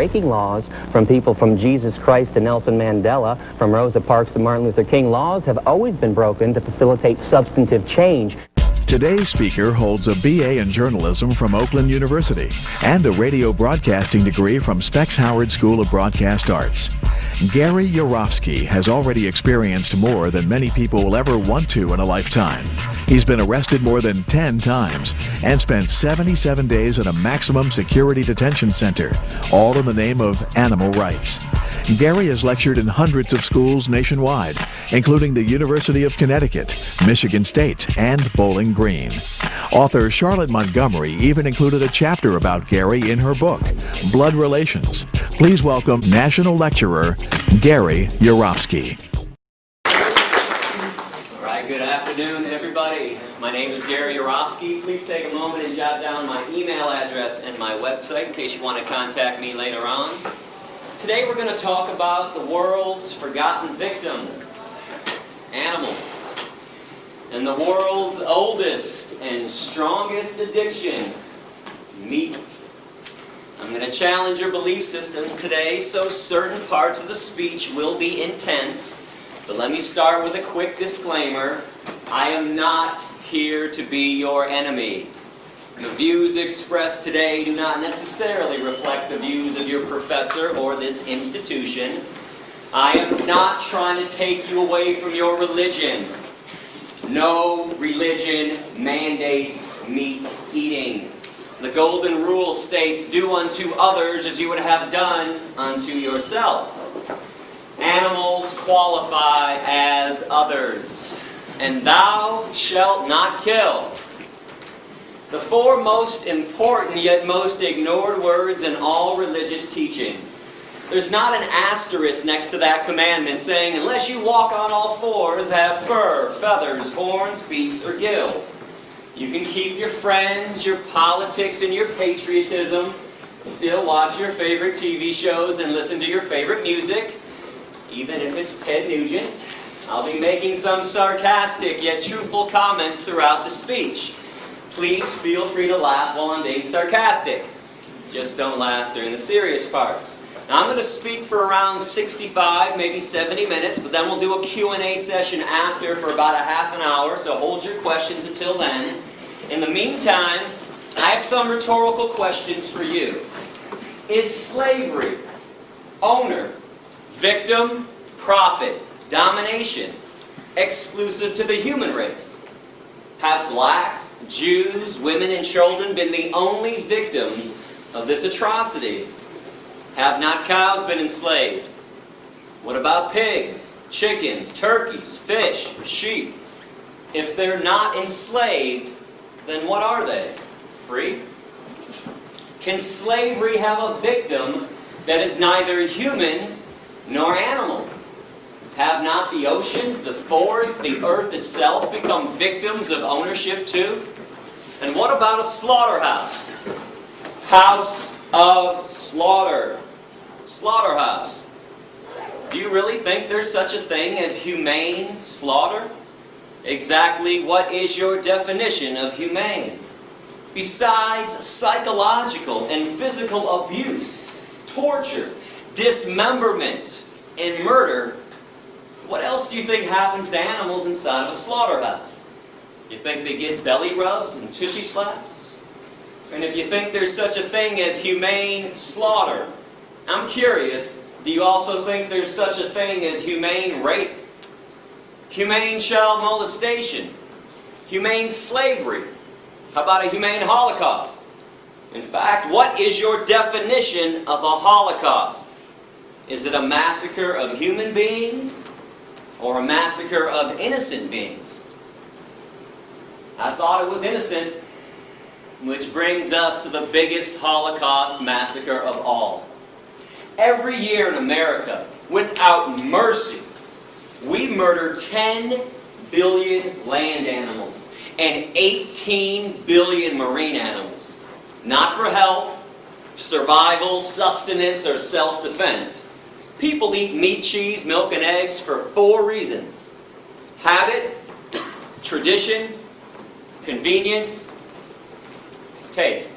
breaking laws, from people from Jesus Christ to Nelson Mandela, from Rosa Parks to Martin Luther King. Laws have always been broken to facilitate substantive change. Today's speaker holds a BA in journalism from Oakland University and a radio broadcasting degree from Specs Howard School of Broadcast Arts. Gary Yourofsky has already experienced more than many people will ever want to in a lifetime. He's been arrested more than 10 times and spent 77 days in a maximum security detention center, all in the name of animal rights. Gary has lectured in hundreds of schools nationwide, including the University of Connecticut, Michigan State, and Bowling Green. Author Charlotte Montgomery even included a chapter about Gary in her book, Blood Relations. Please welcome National Lecturer Gary Yourofsky. All right, good afternoon, everybody. My name is Gary Yourofsky. Please take a moment and jot down my email address and my website in case you want to contact me later on. Today we're going to talk about the world's forgotten victims, animals, and the world's oldest and strongest addiction, meat. I'm going to challenge your belief systems today, so certain parts of the speech will be intense. But let me start with a quick disclaimer. I am not here to be your enemy. The views expressed today do not necessarily reflect the views of your professor or this institution. I am not trying to take you away from your religion. No religion mandates meat eating. The golden rule states, do unto others as you would have done unto yourself. Animals qualify as others. And thou shalt not kill. The four most important yet most ignored words in all religious teachings. There's not an asterisk next to that commandment saying, unless you walk on all fours, have fur, feathers, horns, beaks, or gills. You can keep your friends, your politics, and your patriotism, still watch your favorite TV shows and listen to your favorite music, even if it's Ted Nugent. I'll be making some sarcastic yet truthful comments throughout the speech. Please feel free to laugh while I'm being sarcastic. Just don't laugh during the serious parts. Now, I'm going to speak for around 65, maybe 70 minutes, but then we'll do a Q&A session after for about a half an hour, so hold your questions until then. In the meantime, I have some rhetorical questions for you. Is slavery, owner, victim, profit, domination, exclusive to the human race? Have blacks, Jews, women, and children been the only victims of this atrocity? Have not cows been enslaved? What about pigs, chickens, turkeys, fish, sheep? If they're not enslaved, then what are they? Free? Can slavery have a victim that is neither human nor animal? Have not the oceans, the forests, the earth itself become victims of ownership too? And what about a slaughterhouse? House of slaughter. Slaughterhouse. Do you really think there's such a thing as humane slaughter? Exactly what is your definition of humane? Besides psychological and physical abuse, torture, dismemberment, and murder, what else do you think happens to animals inside of a slaughterhouse? You think they get belly rubs and tushy slaps? And if you think there's such a thing as humane slaughter, I'm curious, do you also think there's such a thing as humane rape? Humane child molestation? Humane slavery? How about a humane Holocaust? In fact, what is your definition of a Holocaust? Is it a massacre of human beings? Or a massacre of innocent beings? I thought it was innocent, which brings us to the biggest Holocaust massacre of all. Every year in America, without mercy, we murder 10 billion land animals and 18 billion marine animals. Not for health, survival, sustenance, or self-defense. People eat meat, cheese, milk, and eggs for 4 reasons. Habit, tradition, convenience, taste.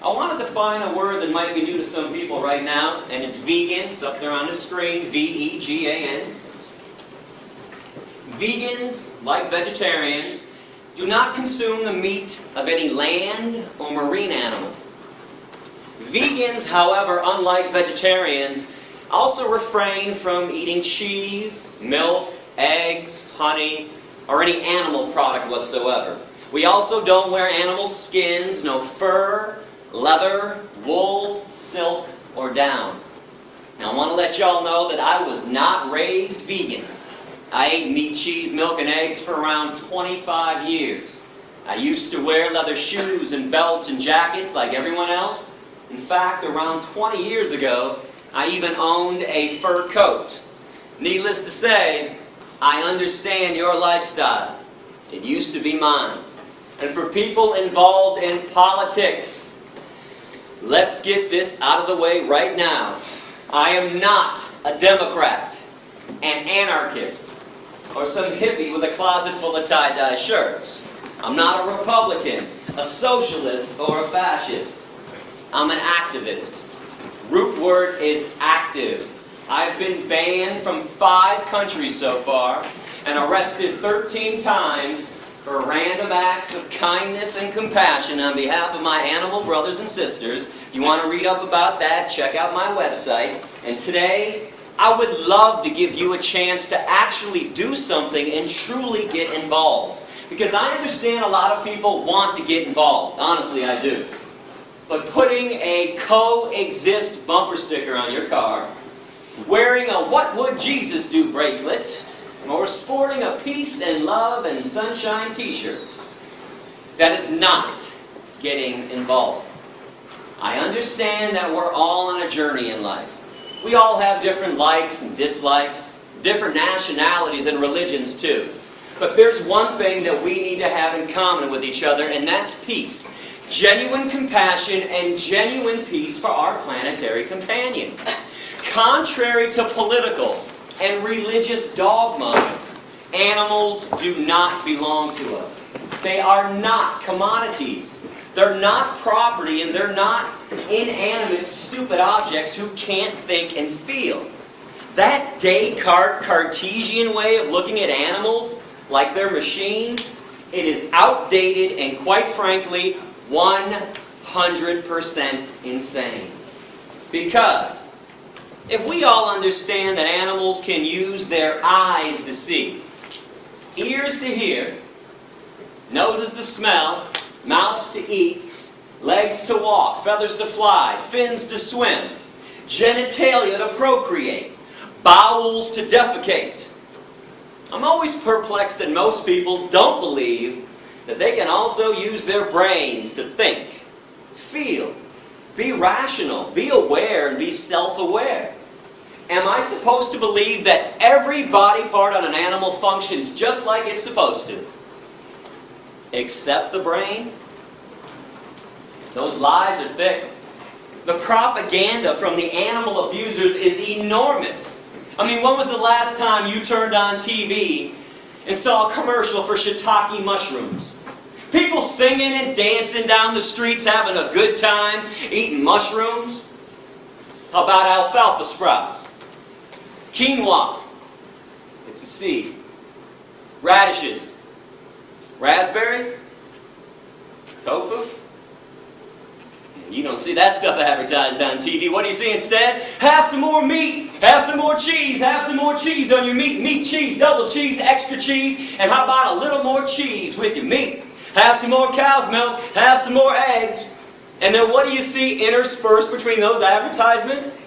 I want to define a word that might be new to some people right now, and it's vegan. It's up there on the screen, V-E-G-A-N. Vegans, like vegetarians, do not consume the meat of any land or marine animal. Vegans, however, unlike vegetarians, also refrain from eating cheese, milk, eggs, honey, or any animal product whatsoever. We also don't wear animal skins, no fur, leather, wool, silk, or down. Now I want to let y'all know that I was not raised vegan. I ate meat, cheese, milk, and eggs for around 25 years. I used to wear leather shoes and belts and jackets like everyone else. In fact, around 20 years ago, I even owned a fur coat. Needless to say, I understand your lifestyle. It used to be mine. And for people involved in politics, let's get this out of the way right now. I am not a Democrat, an anarchist, or some hippie with a closet full of tie-dye shirts. I'm not a Republican, a socialist, or a fascist. I'm an activist. Root word is active. I've been banned from 5 countries so far and arrested 13 times for random acts of kindness and compassion on behalf of my animal brothers and sisters. If you want to read up about that, check out my website. And today, I would love to give you a chance to actually do something and truly get involved. Because I understand a lot of people want to get involved. Honestly, I do. But putting a coexist bumper sticker on your car, wearing a "What Would Jesus Do" bracelet, or sporting a peace and love and sunshine t-shirt, that is not getting involved. I understand that we're all on a journey in life. We all have different likes and dislikes, different nationalities and religions too. But there's one thing that we need to have in common with each other, and that's peace. Genuine compassion and genuine peace for our planetary companions. Contrary to political and religious dogma, animals do not belong to us. They are not commodities. They're not property, and they're not inanimate, stupid objects who can't think and feel. That Descartes Cartesian way of looking at animals like they're machines, it is outdated and, quite frankly, 100% insane. Because if we all understand that animals can use their eyes to see, ears to hear, noses to smell, mouths to eat, legs to walk, feathers to fly, fins to swim, genitalia to procreate, bowels to defecate, I'm always perplexed that most people don't believe that they can also use their brains to think, feel, be rational, be aware, and be self-aware. Am I supposed to believe that every body part on an animal functions just like it's supposed to? Except the brain? Those lies are thick. The propaganda from the animal abusers is enormous. I mean, when was the last time you turned on TV and saw a commercial for shiitake mushrooms? People singing and dancing down the streets, having a good time, eating mushrooms. How about alfalfa sprouts? Quinoa. It's a seed. Radishes. Raspberries. Tofu. You don't see that stuff advertised on TV. What do you see instead? Have some more meat. Have some more cheese. Have some more cheese on your meat. Meat, cheese, double cheese, extra cheese. And how about a little more cheese with your meat? Have some more cow's milk. Have some more eggs. And then what do you see interspersed between those advertisements?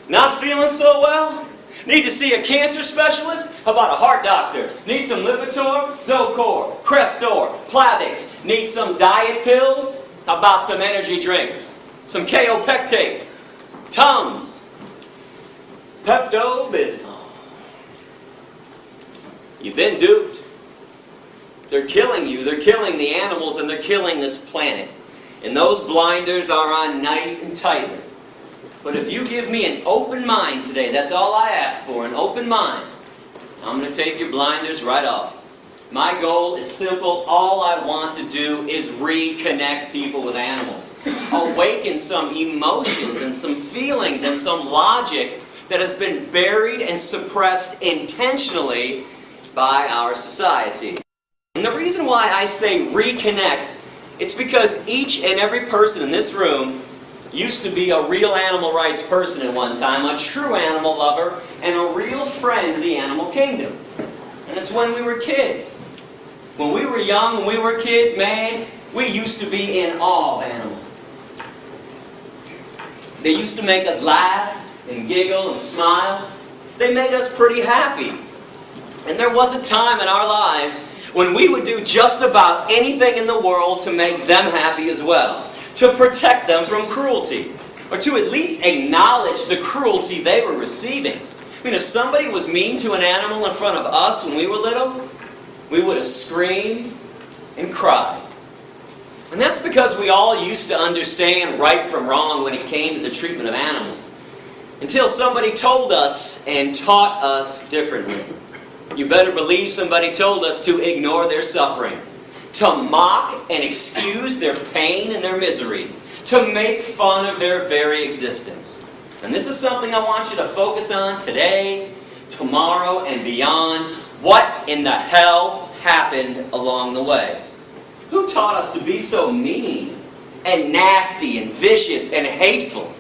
Not feeling so well? Need to see a cancer specialist? How about a heart doctor? Need some Lipitor, Zocor, Crestor, Plavix? Need some diet pills? How about some energy drinks? Some Kaopectate, Tums, Pepto-Bismol. You've been duped. They're killing you, they're killing the animals, and they're killing this planet. And those blinders are on nice and tightly. But if you give me an open mind today, that's all I ask for, an open mind, I'm going to take your blinders right off. My goal is simple. All I want to do is reconnect people with animals. awaken some emotions and some feelings and some logic that has been buried and suppressed intentionally by our society. And the reason why I say reconnect, it's because each and every person in this room used to be a real animal rights person at one time, a true animal lover, and a real friend of the animal kingdom. And it's when we were kids. When we were young, when we were kids, man, we used to be in awe of animals. They used to make us laugh and giggle and smile. They made us pretty happy. And there was a time in our lives when we would do just about anything in the world to make them happy as well, to protect them from cruelty, or to at least acknowledge the cruelty they were receiving. I mean, if somebody was mean to an animal in front of us when we were little, we would have screamed and cried. And that's because we all used to understand right from wrong when it came to the treatment of animals, until somebody told us and taught us differently. You better believe somebody told us to ignore their suffering, to mock and excuse their pain and their misery, to make fun of their very existence. And this is something I want you to focus on today, tomorrow, and beyond. What in the hell happened along the way? Who taught us to be so mean and nasty and vicious and hateful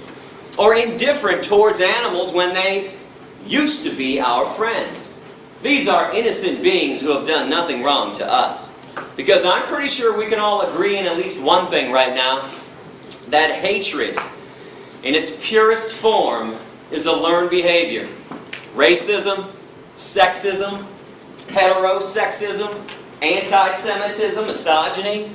or indifferent towards animals when they used to be our friends? These are innocent beings who have done nothing wrong to us. Because I'm pretty sure we can all agree in at least one thing right now, that hatred in its purest form is a learned behavior. Racism, sexism, heterosexism, anti-Semitism, misogyny,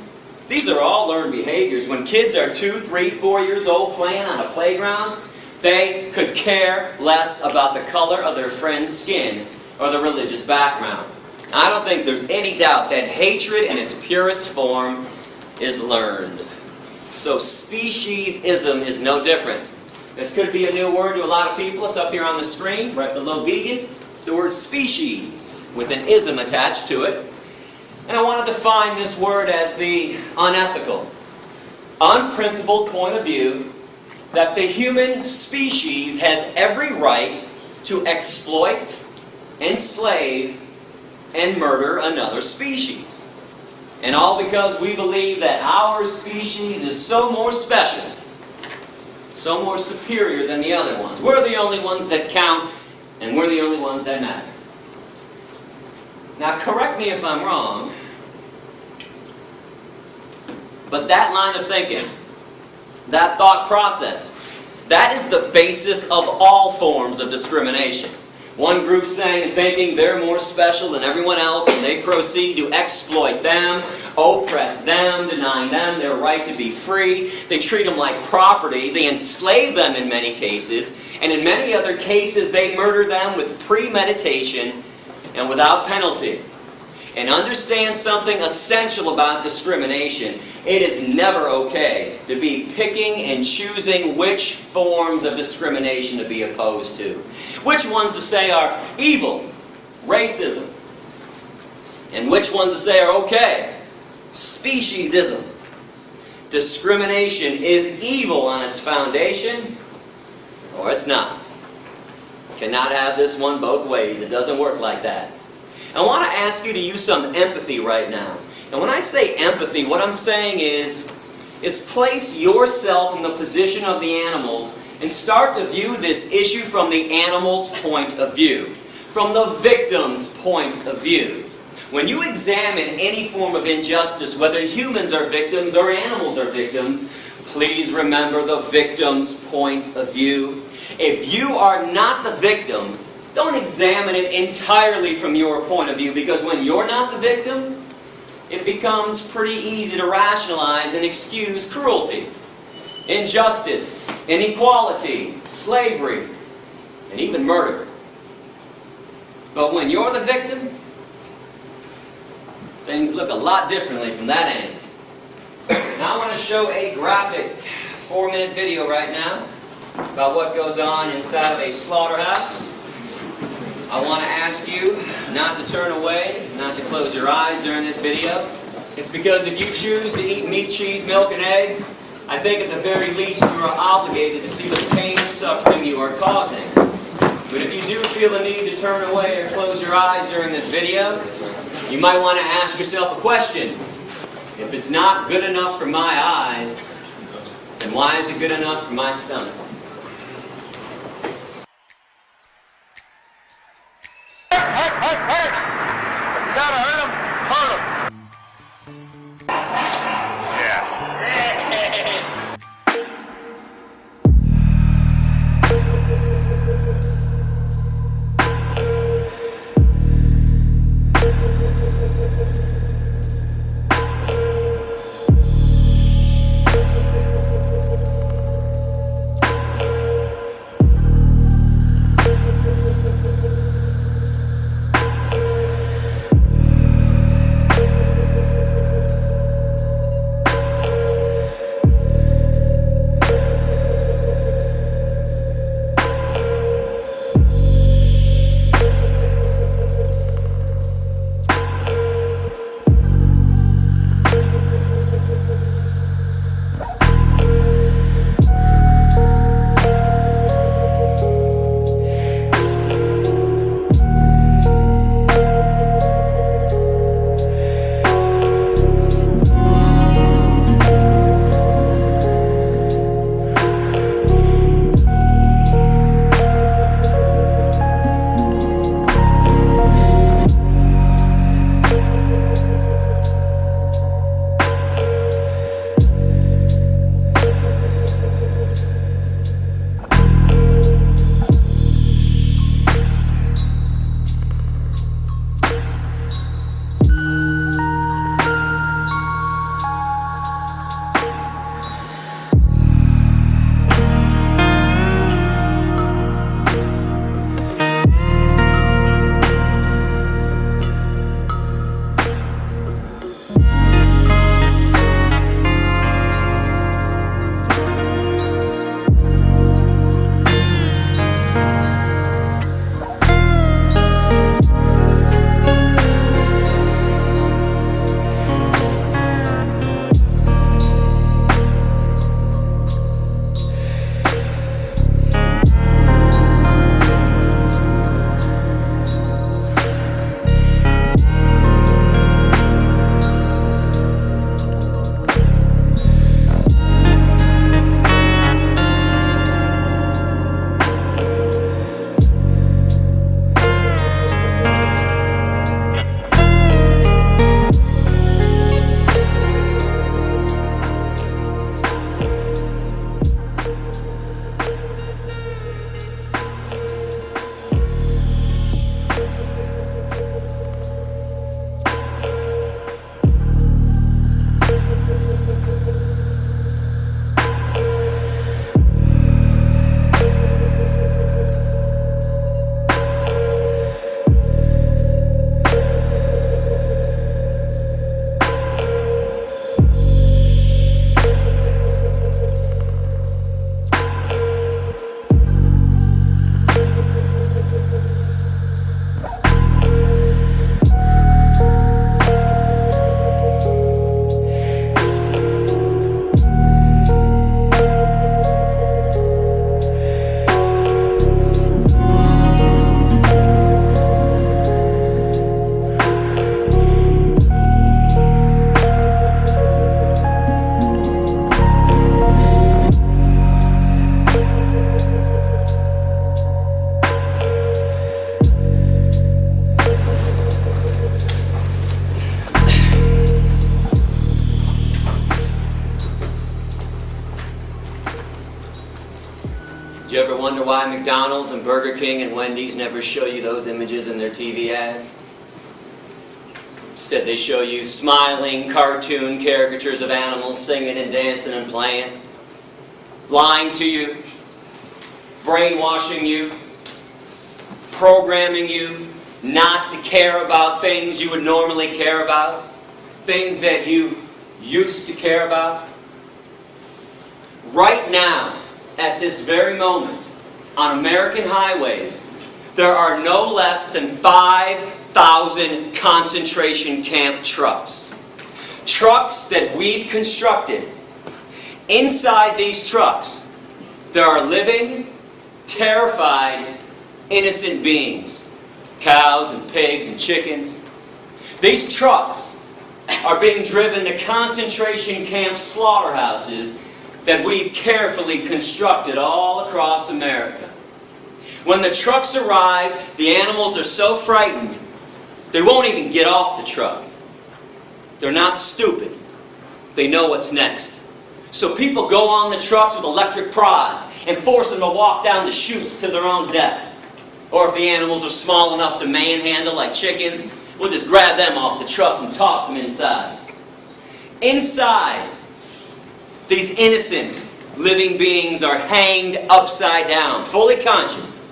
these are all learned behaviors. When kids are 2, 3, 4 years old playing on a playground, they could care less about the color of their friend's skin or the religious background. I don't think there's any doubt that hatred in its purest form is learned. So speciesism is no different. This could be a new word to a lot of people. It's up here on the screen, right below vegan. It's the word species, with an ism attached to it. And I want to define this word as the unethical, unprincipled point of view that the human species has every right to exploit, enslave, and murder another species. And all because we believe that our species is so more special, so more superior than the other ones. We're the only ones that count, and we're the only ones that matter. Now, correct me if I'm wrong, but that line of thinking, that thought process, that is the basis of all forms of discrimination. One group saying and thinking they're more special than everyone else, and they proceed to exploit them, oppress them, denying them their right to be free. They treat them like property. They enslave them in many cases, and in many other cases they murder them with premeditation and without penalty. And understand something essential about discrimination. It is never okay to be picking and choosing which forms of discrimination to be opposed to. Which ones to say are evil, racism, and which ones to say are okay, speciesism. Discrimination is evil on its foundation, or it's not. Cannot have this one both ways. It doesn't work like that. I want to ask you to use some empathy right now. And when I say empathy, what I'm saying is place yourself in the position of the animals and start to view this issue from the animal's point of view, from the victim's point of view. When you examine any form of injustice, whether humans are victims or animals are victims, please remember the victim's point of view. If you are not the victim, don't examine it entirely from your point of view, because when you're not the victim, it becomes pretty easy to rationalize and excuse cruelty, injustice, inequality, slavery, and even murder. But when you're the victim, things look a lot differently from that end. Now I want to show a graphic 4-minute video right now about what goes on inside of a slaughterhouse. I want to ask you not to turn away, not to close your eyes during this video. It's because if you choose to eat meat, cheese, milk, and eggs, I think at the very least you are obligated to see the pain and suffering you are causing. But if you do feel the need to turn away or close your eyes during this video, you might want to ask yourself a question. If it's not good enough for my eyes, then why is it good enough for my stomach? You gotta hurt him, hurt him. Yes. Do you ever wonder why McDonald's and Burger King and Wendy's never show you those images in their TV ads? Instead, they show you smiling cartoon caricatures of animals singing and dancing and playing, lying to you, brainwashing you, programming you not to care about things you would normally care about, things that you used to care about. Right now, at this very moment, on American highways, there are no less than 5,000 concentration camp trucks. Trucks that we've constructed Inside these trucks, there are living, terrified, innocent beings. Cows and pigs and chickens. These trucks are being driven to concentration camp slaughterhouses that we've carefully constructed all across America. When the trucks arrive, the animals are so frightened, they won't even get off the truck. They're not stupid. They know what's next. So people go on the trucks with electric prods and force them to walk down the chutes to their own death. Or if the animals are small enough to manhandle like chickens, we'll just grab them off the trucks and toss them inside. Inside, these innocent living beings are hanged upside down, fully conscious.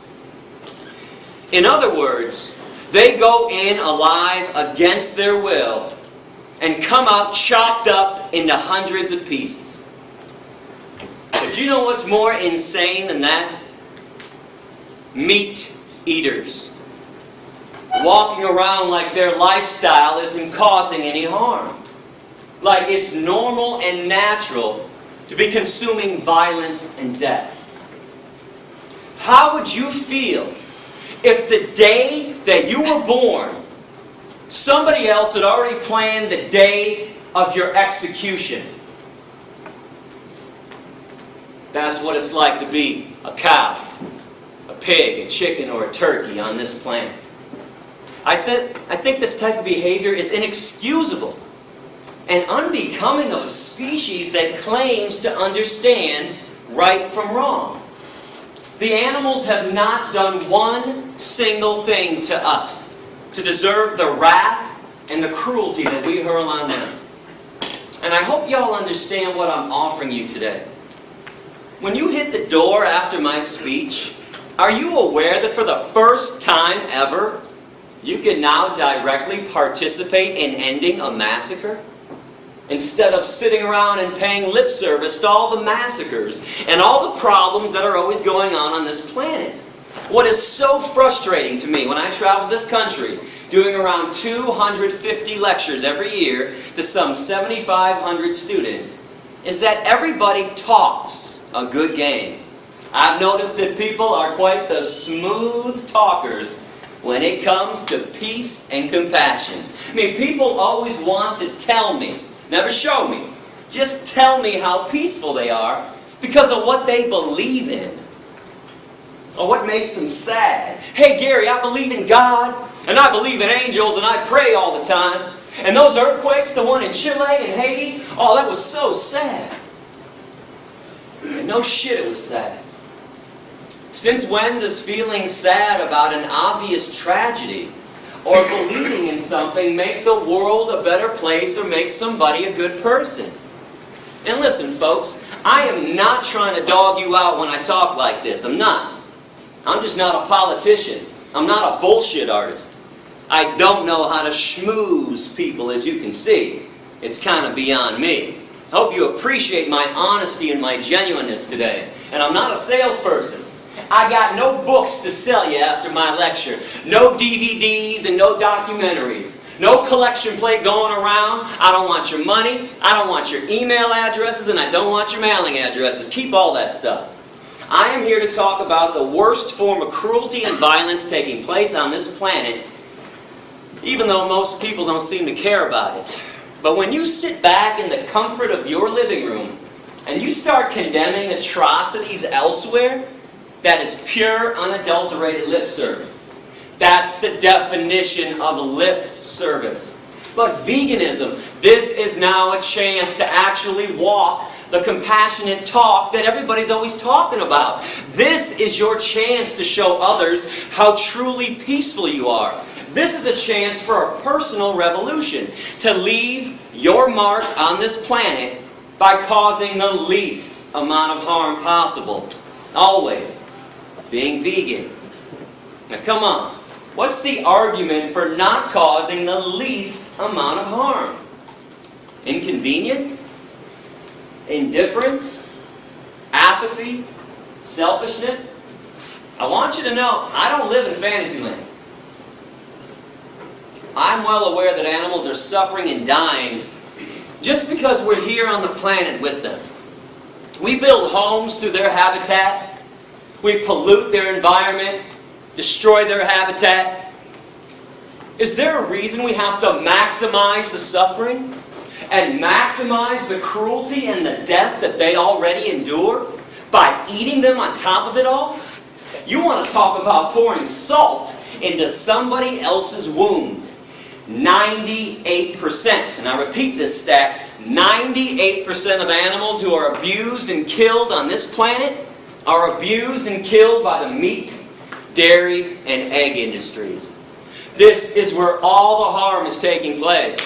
In other words, they go in alive against their will and come out chopped up into hundreds of pieces. But you know what's more insane than that? Meat eaters. Walking around like their lifestyle isn't causing any harm. Like it's normal and natural to be consuming violence and death. How would you feel if the day that you were born, somebody else had already planned the day of your execution? That's what it's like to be a cow, a pig, a chicken, or a turkey on this planet. I think this type of behavior is inexcusable and unbecoming of a species that claims to understand right from wrong. The animals have not done one single thing to us to deserve the wrath and the cruelty that we hurl on them. And I hope y'all understand what I'm offering you today. When you hit the door after my speech, are you aware that for the first time ever, you can now directly participate in ending a massacre? Instead of sitting around and paying lip service to all the massacres and all the problems that are always going on this planet. What is so frustrating to me when I travel this country, doing around 250 lectures every year to some 7,500 students, is that everybody talks a good game. I've noticed that people are quite the smooth talkers when it comes to peace and compassion. I mean, people always want to tell me, never show me, just tell me how peaceful they are because of what they believe in or what makes them sad. Hey Gary, I believe in God and I believe in angels and I pray all the time. And those earthquakes, the one in Chile and Haiti, oh, that was so sad. And no shit, it was sad. Since when does feeling sad about an obvious tragedy or believing in something make the world a better place or make somebody a good person? And listen, folks, I am not trying to dog you out when I talk like this. I'm not. I'm just not a politician. I'm not a bullshit artist. I don't know how to schmooze people, as you can see. It's kind of beyond me. I hope you appreciate my honesty and my genuineness today. And I'm not a salesperson. I got no books to sell you after my lecture. No DVDs and no documentaries. No collection plate going around. I don't want your money. I don't want your email addresses. And I don't want your mailing addresses. Keep all that stuff. I am here to talk about the worst form of cruelty and violence taking place on this planet, even though most people don't seem to care about it. But when you sit back in the comfort of your living room and you start condemning atrocities elsewhere, that is pure, unadulterated lip service. That's the definition of lip service. But veganism, this is now a chance to actually walk the compassionate talk that everybody's always talking about. This is your chance to show others how truly peaceful you are. This is a chance for a personal revolution, to leave your mark on this planet by causing the least amount of harm possible. Always. Being vegan. Now come on. What's the argument for not causing the least amount of harm? Inconvenience? Indifference? Apathy? Selfishness? I want you to know, I don't live in Fantasyland. I'm well aware that animals are suffering and dying just because we're here on the planet with them. We build homes through their habitat. We pollute their environment, destroy their habitat. Is there a reason we have to maximize the suffering and maximize the cruelty and the death that they already endure by eating them on top of it all? You want to talk about pouring salt into somebody else's wound. 98%, and I repeat this stat, 98% of animals who are abused and killed on this planet are abused and killed by the meat, dairy, and egg industries. This is where all the harm is taking place.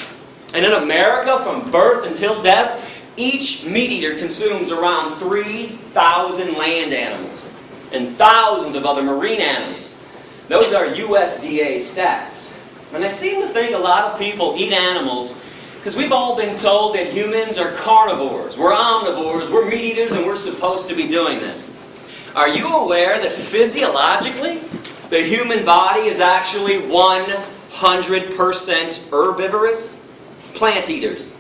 And in America, from birth until death, each meat eater consumes around 3,000 land animals and thousands of other marine animals. Those are USDA stats. And I seem to think a lot of people eat animals because we've all been told that humans are carnivores, we're omnivores, we're meat eaters, and we're supposed to be doing this. Are you aware that physiologically, the human body is actually 100% herbivorous? Plant eaters.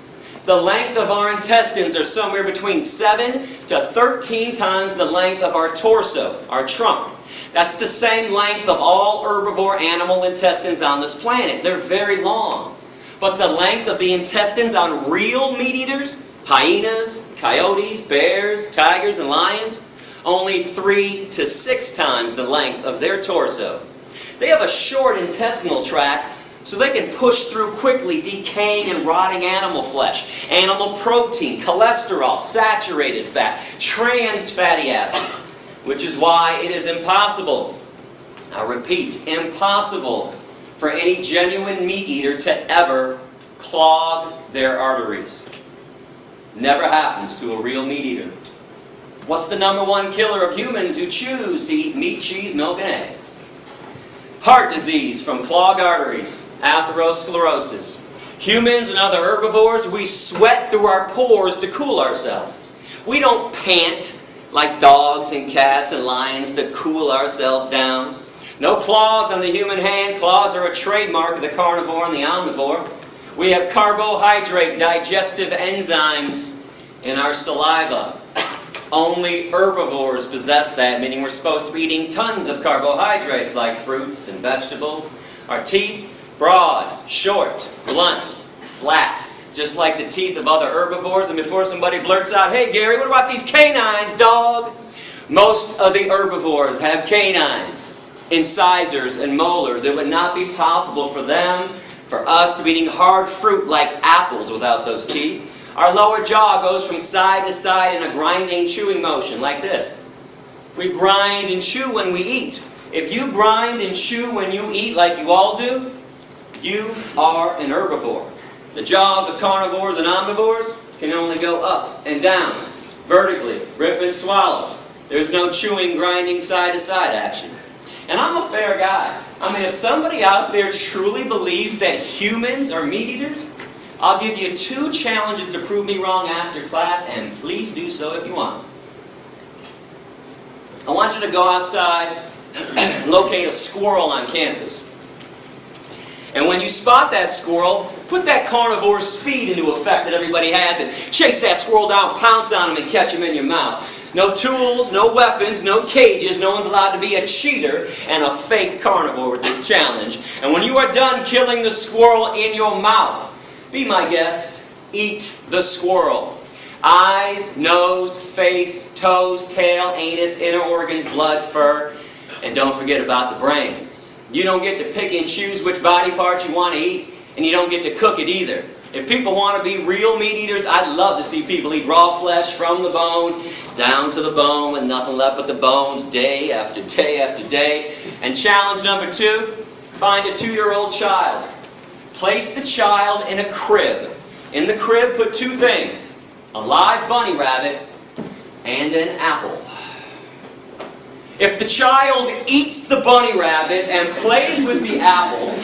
The length of our intestines are somewhere between 7 to 13 times the length of our torso, our trunk. That's the same length of all herbivore animal intestines on this planet. They're very long. But the length of the intestines on real meat eaters, hyenas, coyotes, bears, tigers, and lions, only 3 to 6 times the length of their torso. They have a short intestinal tract so they can push through quickly decaying and rotting animal flesh, animal protein, cholesterol, saturated fat, trans fatty acids, which is why it is impossible, I repeat, impossible for any genuine meat eater to ever clog their arteries. Never happens to a real meat eater. What's the #1 killer of humans who choose to eat meat, cheese, milk, and egg? Heart disease from clogged arteries, atherosclerosis. Humans and other herbivores, we sweat through our pores to cool ourselves. We don't pant like dogs and cats and lions to cool ourselves down. No claws on the human hand. Claws are a trademark of the carnivore and the omnivore. We have carbohydrate digestive enzymes in our saliva. Only herbivores possess that, meaning we're supposed to be eating tons of carbohydrates like fruits and vegetables. Our teeth, broad, short, blunt, flat, just like the teeth of other herbivores. And before somebody blurts out, "Hey Gary, what about these canines, dog?" Most of the herbivores have canines, incisors, and molars. It would not be possible for us to be eating hard fruit like apples without those teeth. Our lower jaw goes from side to side in a grinding, chewing motion like this. We grind and chew when we eat. If you grind and chew when you eat like you all do, you are an herbivore. The jaws of carnivores and omnivores can only go up and down, vertically, rip and swallow. There's no chewing, grinding, side-to-side action. And I'm a fair guy. I mean, if somebody out there truly believes that humans are meat eaters, I'll give you 2 challenges to prove me wrong after class, and please do so if you want. I want you to go outside and locate a squirrel on campus. And when you spot that squirrel, put that carnivore speed into effect that everybody has and chase that squirrel down, pounce on him, and catch him in your mouth. No tools, no weapons, no cages. No one's allowed to be a cheater and a fake carnivore with this challenge. And when you are done killing the squirrel in your mouth, be my guest, eat the squirrel. Eyes, nose, face, toes, tail, anus, inner organs, blood, fur, and don't forget about the brains. You don't get to pick and choose which body parts you want to eat, and you don't get to cook it either. If people want to be real meat eaters, I'd love to see people eat raw flesh from the bone, down to the bone with nothing left but the bones, day after day after day. And challenge #2, find a 2-year-old child. Place the child in a crib. In the crib, put 2 things: a live bunny rabbit and an apple. If the child eats the bunny rabbit and plays with the apple,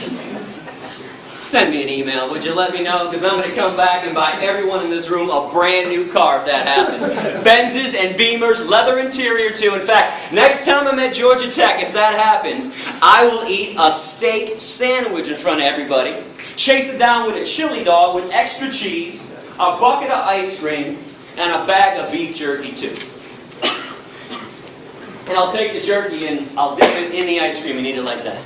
send me an email, would you? Let me know, because I'm going to come back and buy everyone in this room a brand new car if that happens. Benzes and Beamers, leather interior too. In fact, next time I'm at Georgia Tech, if that happens, I will eat a steak sandwich in front of everybody, chase it down with a chili dog with extra cheese, a bucket of ice cream, and a bag of beef jerky too. And I'll take the jerky and I'll dip it in the ice cream and eat it like that.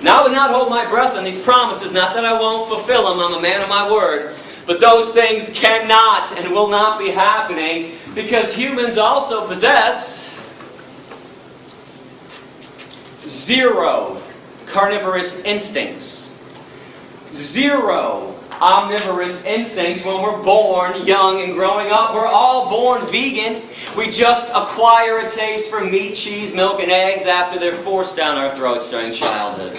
Now I would not hold my breath on these promises, not that I won't fulfill them, I'm a man of my word, but those things cannot and will not be happening because humans also possess 0 carnivorous instincts. 0 omnivorous instincts when we're born young and growing up. We're all born vegan. We just acquire a taste for meat, cheese, milk, and eggs after they're forced down our throats during childhood.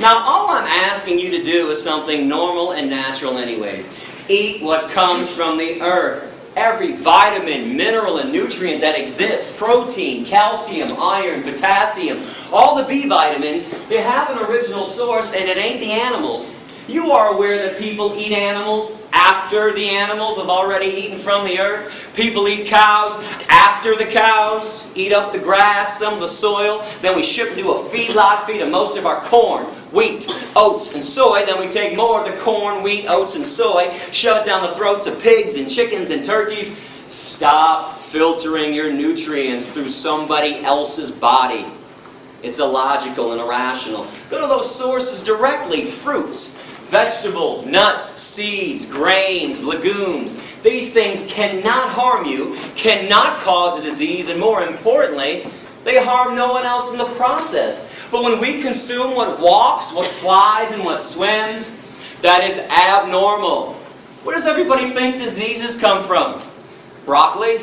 Now, all I'm asking you to do is something normal and natural anyways. Eat what comes from the earth. Every vitamin, mineral, and nutrient that exists, protein, calcium, iron, potassium, all the B vitamins, they have an original source and it ain't the animals. You are aware that people eat animals after the animals have already eaten from the earth. People eat cows after the cows eat up the grass, some of the soil. Then we ship them to a feedlot, feed them most of our corn, wheat, oats, and soy. Then we take more of the corn, wheat, oats, and soy, shove it down the throats of pigs and chickens and turkeys. Stop filtering your nutrients through somebody else's body. It's illogical and irrational. Go to those sources directly. Fruits, vegetables, nuts, seeds, grains, legumes. These things cannot harm you, cannot cause a disease, and more importantly, they harm no one else in the process. But when we consume what walks, what flies, and what swims, that is abnormal. Where does everybody think diseases come from? Broccoli?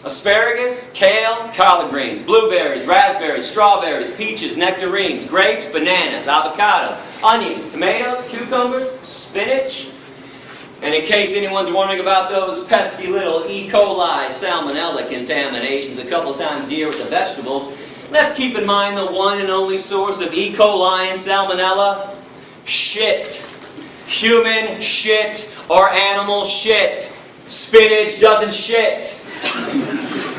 Asparagus, kale, collard greens, blueberries, raspberries, strawberries, peaches, nectarines, grapes, bananas, avocados, onions, tomatoes, cucumbers, spinach. And in case anyone's wondering about those pesky little E. coli salmonella contaminations a couple times a year with the vegetables, let's keep in mind the one and only source of E. coli and salmonella: shit. Human shit or animal shit. Spinach doesn't shit.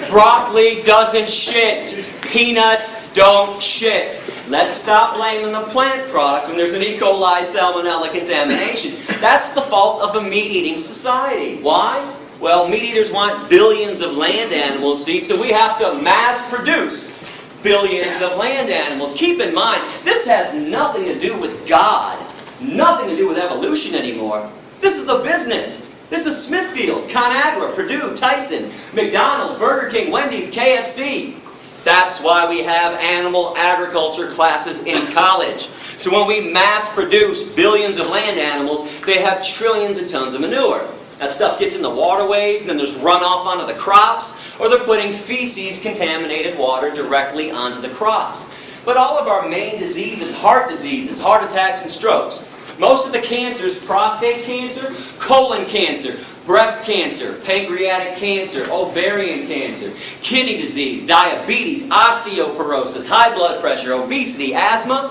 Broccoli doesn't shit. Peanuts don't shit. Let's stop blaming the plant products when there's an E. coli salmonella contamination. That's the fault of a meat-eating society. Why? Well, meat eaters want billions of land animals to eat, so we have to mass produce billions of land animals. Keep in mind, this has nothing to do with God, nothing to do with evolution anymore. This is a business. This is Smithfield, ConAgra, Purdue, Tyson, McDonald's, Burger King, Wendy's, KFC. That's why we have animal agriculture classes in college. So when we mass produce billions of land animals, they have trillions of tons of manure. That stuff gets in the waterways, and then there's runoff onto the crops, or they're putting feces, contaminated water, directly onto the crops. But all of our main diseases, heart attacks, and strokes. Most of the cancers: prostate cancer, colon cancer, breast cancer, pancreatic cancer, ovarian cancer, kidney disease, diabetes, osteoporosis, high blood pressure, obesity, asthma.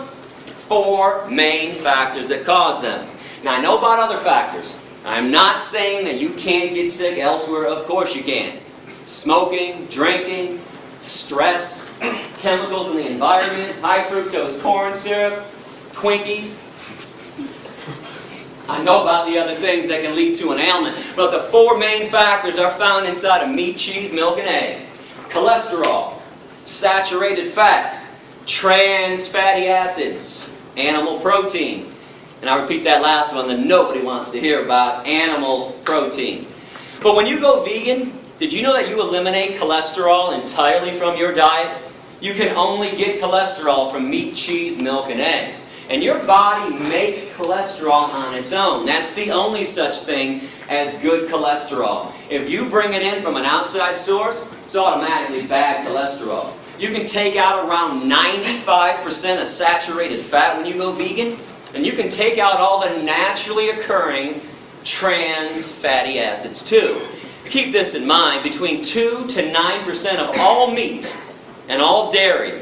4 main factors that cause them. Now, I know about other factors. I'm not saying that you can't get sick elsewhere. Of course you can. Smoking, drinking, stress, chemicals in the environment, high fructose corn syrup, Twinkies. I know about the other things that can lead to an ailment, but the 4 main factors are found inside of meat, cheese, milk, and eggs. Cholesterol, saturated fat, trans fatty acids, animal protein. And I repeat that last one that nobody wants to hear about: animal protein. But when you go vegan, did you know that you eliminate cholesterol entirely from your diet? You can only get cholesterol from meat, cheese, milk, and eggs. And your body makes cholesterol on its own. That's the only such thing as good cholesterol. If you bring it in from an outside source, it's automatically bad cholesterol. You can take out around 95% of saturated fat when you go vegan, and you can take out all the naturally occurring trans fatty acids too. Keep this in mind: between 2 to 9% of all meat and all dairy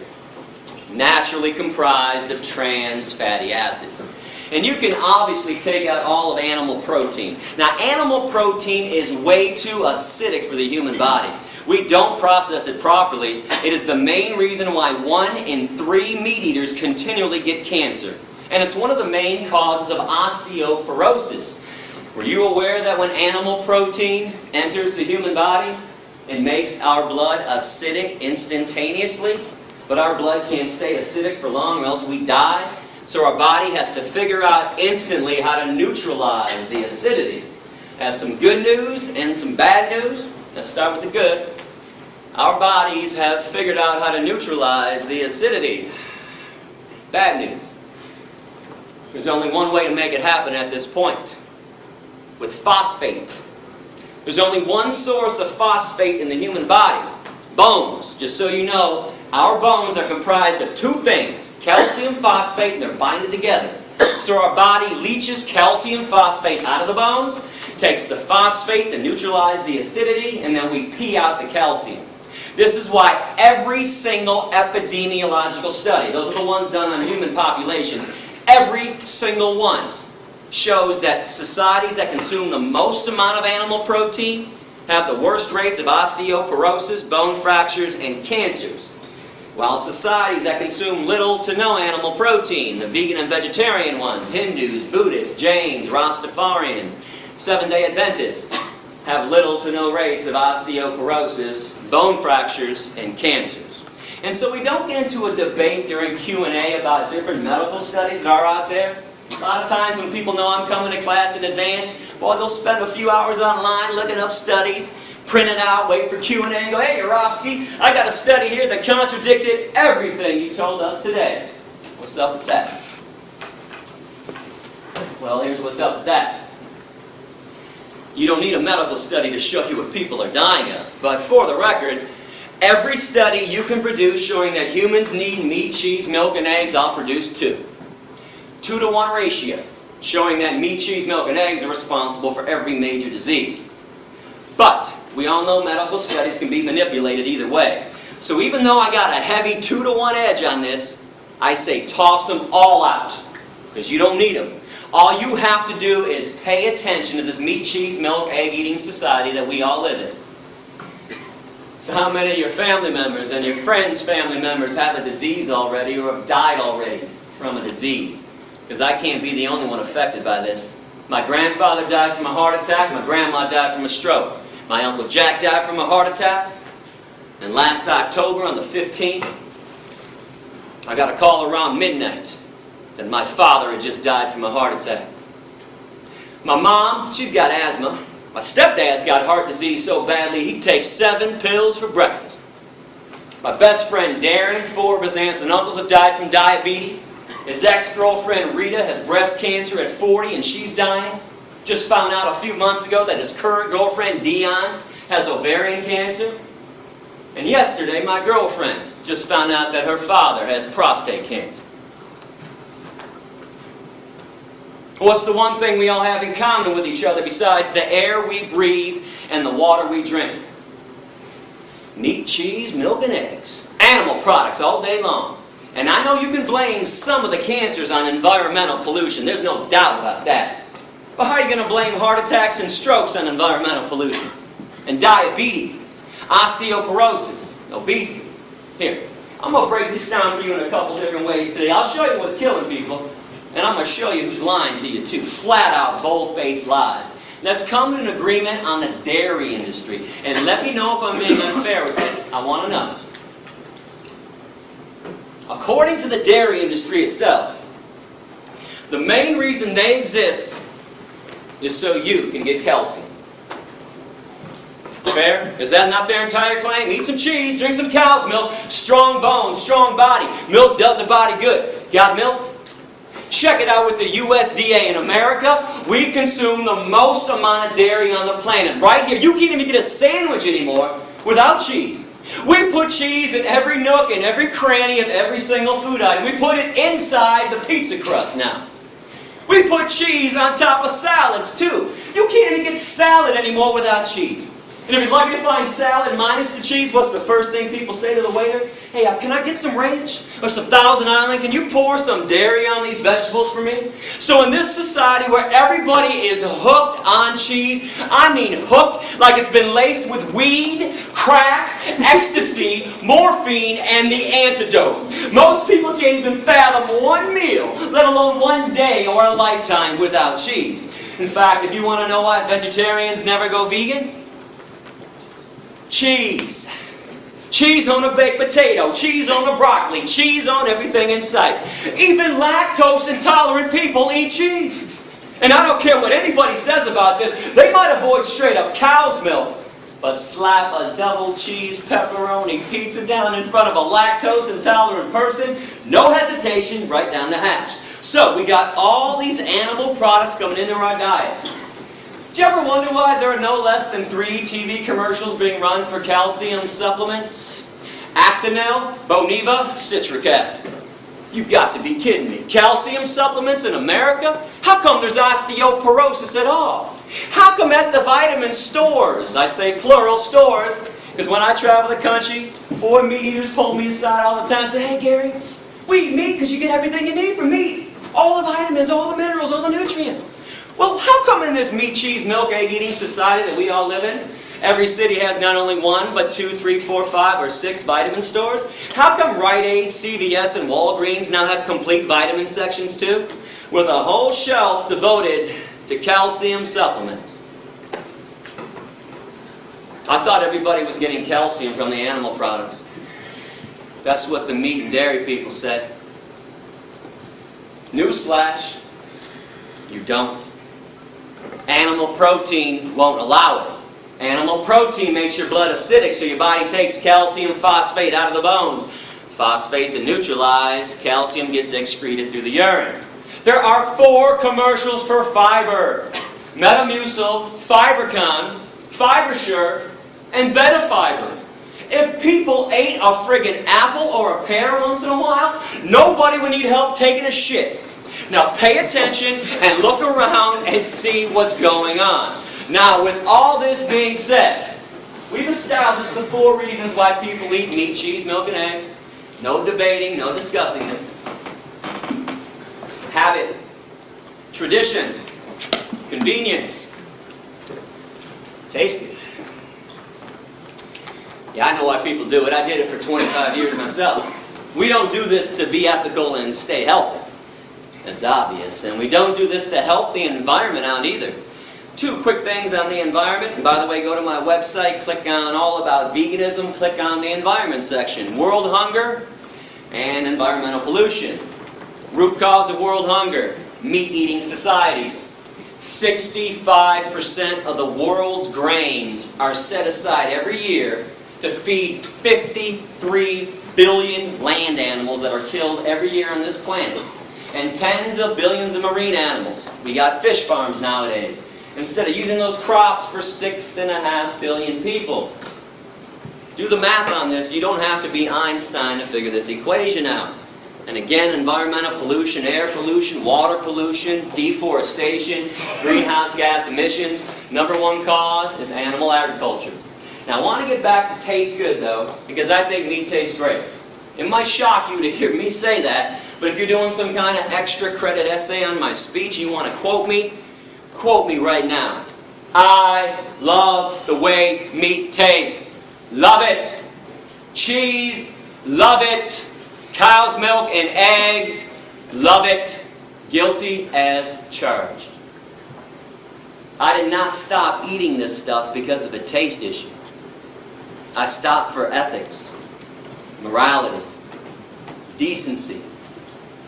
naturally comprised of trans fatty acids. And you can obviously take out all of animal protein. Now, animal protein is way too acidic for the human body. We don't process it properly. It is the main reason why 1 in 3 meat eaters continually get cancer. And it's one of the main causes of osteoporosis. Were you aware that when animal protein enters the human body, it makes our blood acidic instantaneously? But our blood can't stay acidic for long or else we die. So our body has to figure out instantly how to neutralize the acidity. I have some good news and some bad news. Let's start with the good. Our bodies have figured out how to neutralize the acidity. Bad news. There's only one way to make it happen at this point. With phosphate. There's only one source of phosphate in the human body. Bones. Just so you know, our bones are comprised of two things. Calcium phosphate, and they're binded together. So our body leaches calcium phosphate out of the bones, takes the phosphate to neutralize the acidity, and then we pee out the calcium. This is why every single epidemiological study, those are the ones done on human populations, every single one shows that societies that consume the most amount of animal protein have the worst rates of osteoporosis, bone fractures, and cancers. While societies that consume little to no animal protein, the vegan and vegetarian ones, Hindus, Buddhists, Jains, Rastafarians, Seventh-day Adventists, have little to no rates of osteoporosis, bone fractures, and cancers. And so we don't get into a debate during Q&A about different medical studies that are out there. A lot of times when people know I'm coming to class in advance, boy, they'll spend a few hours online looking up studies, print it out, wait for Q&A, and go, hey, Yourofsky, I got a study here that contradicted everything you told us today. What's up with that? Well, here's what's up with that. You don't need a medical study to show you what people are dying of. But for the record, every study you can produce showing that humans need meat, cheese, milk, and eggs, I'll produce 2. 2-to-1 ratio, showing that meat, cheese, milk, and eggs are responsible for every major disease. But we all know medical studies can be manipulated either way. So even though I got a heavy 2-to-1 edge on this, I say toss them all out, because you don't need them. All you have to do is pay attention to this meat, cheese, milk, egg-eating society that we all live in. So how many of your family members and your friends' family members have a disease already or have died already from a disease? Because I can't be the only one affected by this. My grandfather died from a heart attack. My grandma died from a stroke. My Uncle Jack died from a heart attack. And last October, on the 15th, I got a call around midnight that my father had just died from a heart attack. My mom, she's got asthma. My stepdad's got heart disease so badly he takes 7 pills for breakfast. My best friend Darren, 4 of his aunts and uncles have died from diabetes. His ex-girlfriend Rita has breast cancer at 40 and she's dying. Just found out a few months ago that his current girlfriend Dion has ovarian cancer. And yesterday my girlfriend just found out that her father has prostate cancer. What's the one thing we all have in common with each other besides the air we breathe and the water we drink? Meat, cheese, milk, and eggs. Animal products all day long. And I know you can blame some of the cancers on environmental pollution. There's no doubt about that. But how are you going to blame heart attacks and strokes on environmental pollution? And diabetes, osteoporosis, obesity. Here, I'm going to break this down for you in a couple different ways today. I'll show you what's killing people. And I'm going to show you who's lying to you too. Flat out, bold-faced lies. Let's come to an agreement on the dairy industry. And let me know if I'm being unfair with this. I want to know. According to the dairy industry itself, the main reason they exist is so you can get calcium. Fair? Is that not their entire claim? Eat some cheese, drink some cow's milk, strong bones, strong body. Milk does a body good. Got milk? Check it out with the USDA. In America, we consume the most amount of dairy on the planet. Right here, you can't even get a sandwich anymore without cheese. We put cheese in every nook and every cranny of every single food item. We put it inside the pizza crust now. We put cheese on top of salads too. You can't even get salad anymore without cheese. And if you're lucky to find salad minus the cheese, what's the first thing people say to the waiter? Hey, can I get some ranch? Or some Thousand Island? Can you pour some dairy on these vegetables for me? So in this society where everybody is hooked on cheese, I mean hooked like it's been laced with weed, crack, ecstasy, morphine, and the antidote. Most people can't even fathom one meal, let alone one day or a lifetime without cheese. In fact, if you want to know why vegetarians never go vegan, cheese. Cheese on a baked potato, cheese on a broccoli, cheese on everything in sight. Even lactose intolerant people eat cheese. And I don't care what anybody says about this, they might avoid straight up cow's milk, but slap a double cheese pepperoni pizza down in front of a lactose intolerant person, no hesitation, right down the hatch. So we got all these animal products coming into our diet. Do you ever wonder why there are no less than 3 TV commercials being run for calcium supplements? Actonel, Boniva, Citracat. You've got to be kidding me. Calcium supplements in America? How come there's osteoporosis at all? How come at the vitamin stores, I say plural stores, because when I travel the country, boy, meat eaters pull me aside all the time and say, hey Gary, we eat meat because you get everything you need from meat. All the vitamins, all the minerals, all the nutrients. Well, how come in this meat, cheese, milk, egg eating society that we all live in, every city has not only 1, but 2, 3, 4, 5, or 6 vitamin stores? How come Rite Aid, CVS, and Walgreens now have complete vitamin sections too? With a whole shelf devoted to calcium supplements. I thought everybody was getting calcium from the animal products. That's what the meat and dairy people said. Newsflash, you don't. Animal protein won't allow it. Animal protein makes your blood acidic, so your body takes calcium phosphate out of the bones. Phosphate to neutralize, calcium gets excreted through the urine. There are 4 commercials for fiber. Metamucil, Fibercon, FiberSure, and Betafiber. If people ate a friggin' apple or a pear once in a while, nobody would need help taking a shit. Now pay attention and look around and see what's going on. Now with all this being said, we've established the 4 reasons why people eat meat, cheese, milk, and eggs. No debating, no discussing it. Habit, tradition, convenience, tasty. Yeah, I know why people do it. I did it for 25 years myself. We don't do this to be ethical and stay healthy. That's obvious. And we don't do this to help the environment out either. 2 quick things on the environment. And by the way, go to my website, click on All About Veganism, click on the Environment section. World hunger and environmental pollution. Root cause of world hunger, meat-eating societies. 65% of the world's grains are set aside every year to feed 53 billion land animals that are killed every year on this planet. And tens of billions of marine animals. We got fish farms nowadays. Instead of using those crops for 6.5 billion people. Do the math on this. You don't have to be Einstein to figure this equation out. And again, environmental pollution, air pollution, water pollution, deforestation, greenhouse gas emissions. Number 1 cause is animal agriculture. Now I want to get back to taste good though, because I think meat tastes great. It might shock you to hear me say that, but if you're doing some kind of extra credit essay on my speech and you want to quote me right now. I love the way meat tastes. Love it. Cheese, love it. Cow's milk and eggs, love it. Guilty as charged. I did not stop eating this stuff because of a taste issue. I stopped for ethics, morality, decency,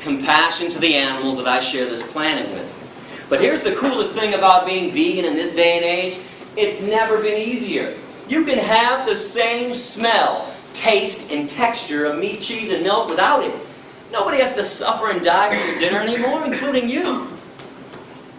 compassion to the animals that I share this planet with. But here's the coolest thing about being vegan in this day and age. It's never been easier. You can have the same smell, taste, and texture of meat, cheese, and milk without it. Nobody has to suffer and die for your dinner anymore, including you.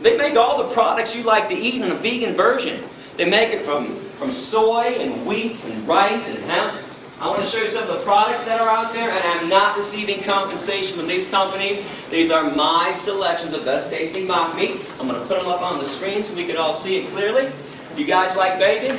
They make all the products you like to eat in a vegan version. They make it from soy and wheat and rice and hemp. I want to show you some of the products that are out there, and I'm not receiving compensation from these companies. These are my selections of best tasting mock meat. I'm going to put them up on the screen so we can all see it clearly. You guys like bacon?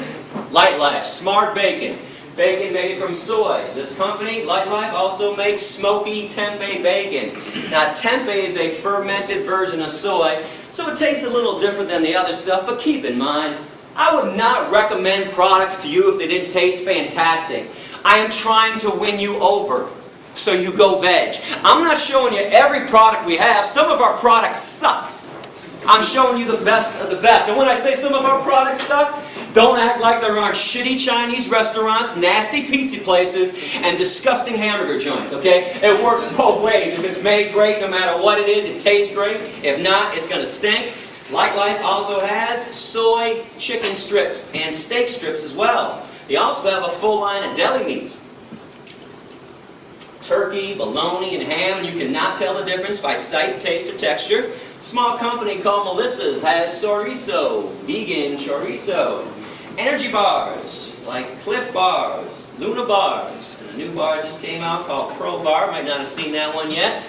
Light Life, Smart Bacon. Bacon made from soy. This company, Light Life, also makes smoky tempeh bacon. Now tempeh is a fermented version of soy, so it tastes a little different than the other stuff, but keep in mind, I would not recommend products to you if they didn't taste fantastic. I am trying to win you over, so you go veg. I'm not showing you every product we have. Some of our products suck. I'm showing you the best of the best. And when I say some of our products suck, don't act like there aren't shitty Chinese restaurants, nasty pizza places, and disgusting hamburger joints, okay? It works both ways. If it's made great, no matter what it is, it tastes great. If not, it's going to stink. Light Life also has soy chicken strips and steak strips as well. They also have a full line of deli meats. Turkey, bologna, and ham, and you cannot tell the difference by sight, taste, or texture. A small company called Melissa's has chorizo, vegan chorizo. Energy bars, like Cliff bars, Luna bars, and a new bar just came out called Pro Bar. Might not have seen that one yet.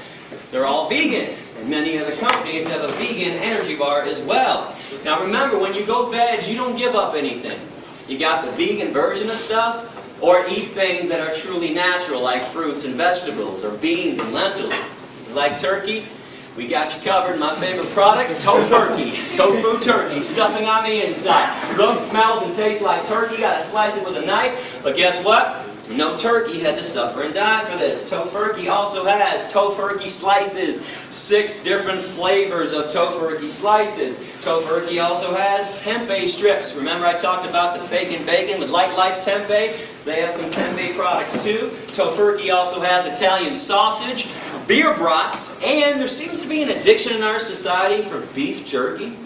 They're all vegan, and many other companies have a vegan energy bar as well. Now remember, when you go veg, you don't give up anything. You got the vegan version of stuff, or eat things that are truly natural, like fruits and vegetables, or beans and lentils. You like turkey? We got you covered. My favorite product, tofurkey. Tofu turkey, stuffing on the inside. Looks, smells, and tastes like turkey. Got to slice it with a knife. But guess what? No turkey had to suffer and die for this. Tofurkey also has tofurkey slices. 6 different flavors of tofurkey slices. Tofurkey also has tempeh strips. Remember I talked about the fake and bacon with Light Life tempeh? So they have some tempeh products too. Tofurkey also has Italian sausage, beer brats, and there seems to be an addiction in our society for beef jerky.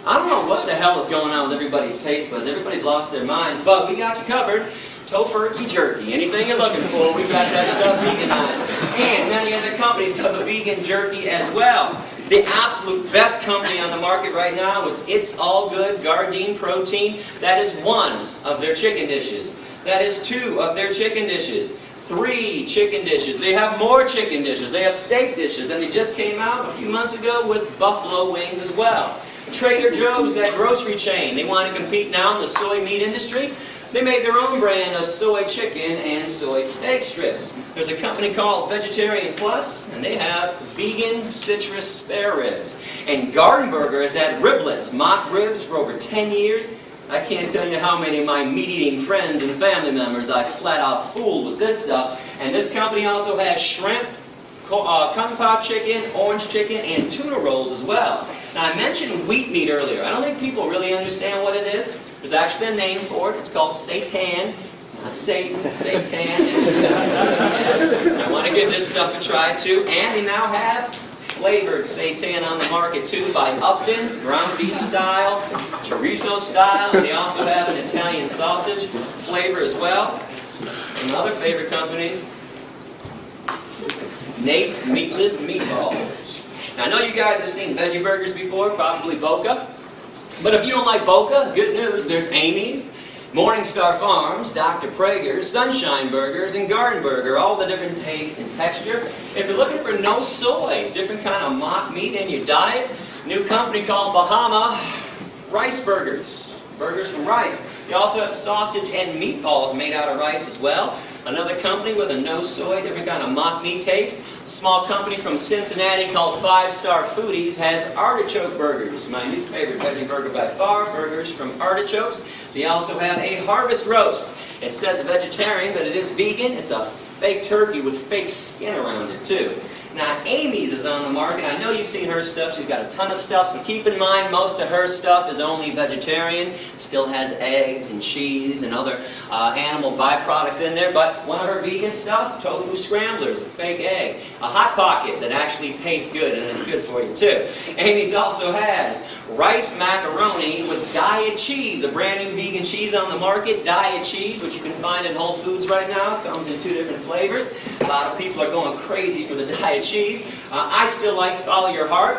I don't know what the hell is going on with everybody's taste buds. Everybody's lost their minds, but we got you covered. Tofurkey jerky. Anything you're looking for, we've got that stuff veganized. And many other companies have a vegan jerky as well. The absolute best company on the market right now is It's All Good Gardein Protein. That is 1 of their chicken dishes. That is 2 of their chicken dishes. 3 chicken dishes. They have more chicken dishes. They have steak dishes. And they just came out a few months ago with buffalo wings as well. Trader Joe's, that grocery chain, they want to compete now in the soy meat industry. They made their own brand of soy chicken and soy steak strips. There's a company called Vegetarian Plus, and they have vegan citrus spare ribs. And Garden Burger has had riblets, mock ribs, for over 10 years. I can't tell you how many of my meat-eating friends and family members I flat out fooled with this stuff. And this company also has shrimp, kung pao chicken, orange chicken, and tuna rolls as well. Now I mentioned wheat meat earlier. I don't think people really understand what it is. There's actually a name for it. It's called seitan. Not Satan, seitan. I want to give this stuff a try too. And they now have flavored seitan on the market too, by Upton's, ground beef style, chorizo style, and they also have an Italian sausage flavor as well. Some other favorite companies, Nate's Meatless Meatballs. Now, I know you guys have seen veggie burgers before, probably Boca. But if you don't like Boca, good news, there's Amy's, Morningstar Farms, Dr. Prager's, Sunshine Burgers, and Garden Burger, all the different taste and texture. If you're looking for no soy, different kind of mock meat in your diet, new company called Bahama Rice Burgers, burgers from rice. They also have sausage and meatballs made out of rice as well. Another company with a no soy, different kind of mock meat taste. A small company from Cincinnati called 5 Star Foodies has artichoke burgers. My new favorite veggie burger by far, burgers from artichokes. They also have a harvest roast. It says vegetarian, but it is vegan. It's a fake turkey with fake skin around it too. Now, Amy's is on the market. I know you've seen her stuff. She's got a ton of stuff, but keep in mind most of her stuff is only vegetarian. Still has eggs and cheese and other animal byproducts in there, but one of her vegan stuff, tofu scramblers, a fake egg, a Hot Pocket that actually tastes good and it's good for you too. Amy's also has rice macaroni with diet cheese, a brand new vegan cheese on the market, diet cheese, which you can find in Whole Foods right now. It comes in 2 different flavors. A lot of people are going crazy for the diet cheese. I still like Follow Your Heart,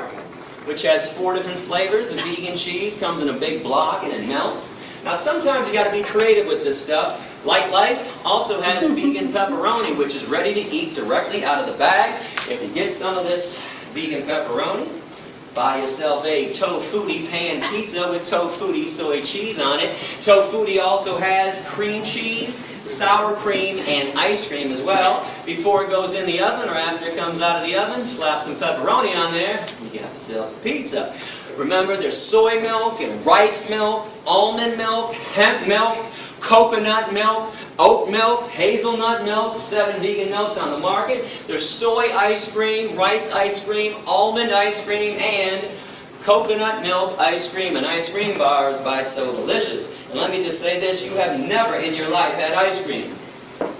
which has 4 different flavors of vegan cheese, comes in a big block and it melts. Now sometimes you got to be creative with this stuff. Light Life also has vegan pepperoni, which is ready to eat directly out of the bag. If you get some of this vegan pepperoni, buy yourself a Tofutti pan pizza with Tofutti soy cheese on it. Tofutti also has cream cheese, sour cream, and ice cream as well. Before it goes in the oven or after it comes out of the oven, slap some pepperoni on there, and you got yourself a pizza. Remember, there's soy milk and rice milk, almond milk, hemp milk, coconut milk, oat milk, hazelnut milk, 7 vegan milks on the market. There's soy ice cream, rice ice cream, almond ice cream, and coconut milk ice cream and ice cream bars by So Delicious. And let me just say this, you have never in your life had ice cream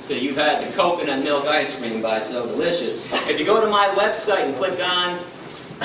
till you've had the coconut milk ice cream by So Delicious. If you go to my website and click on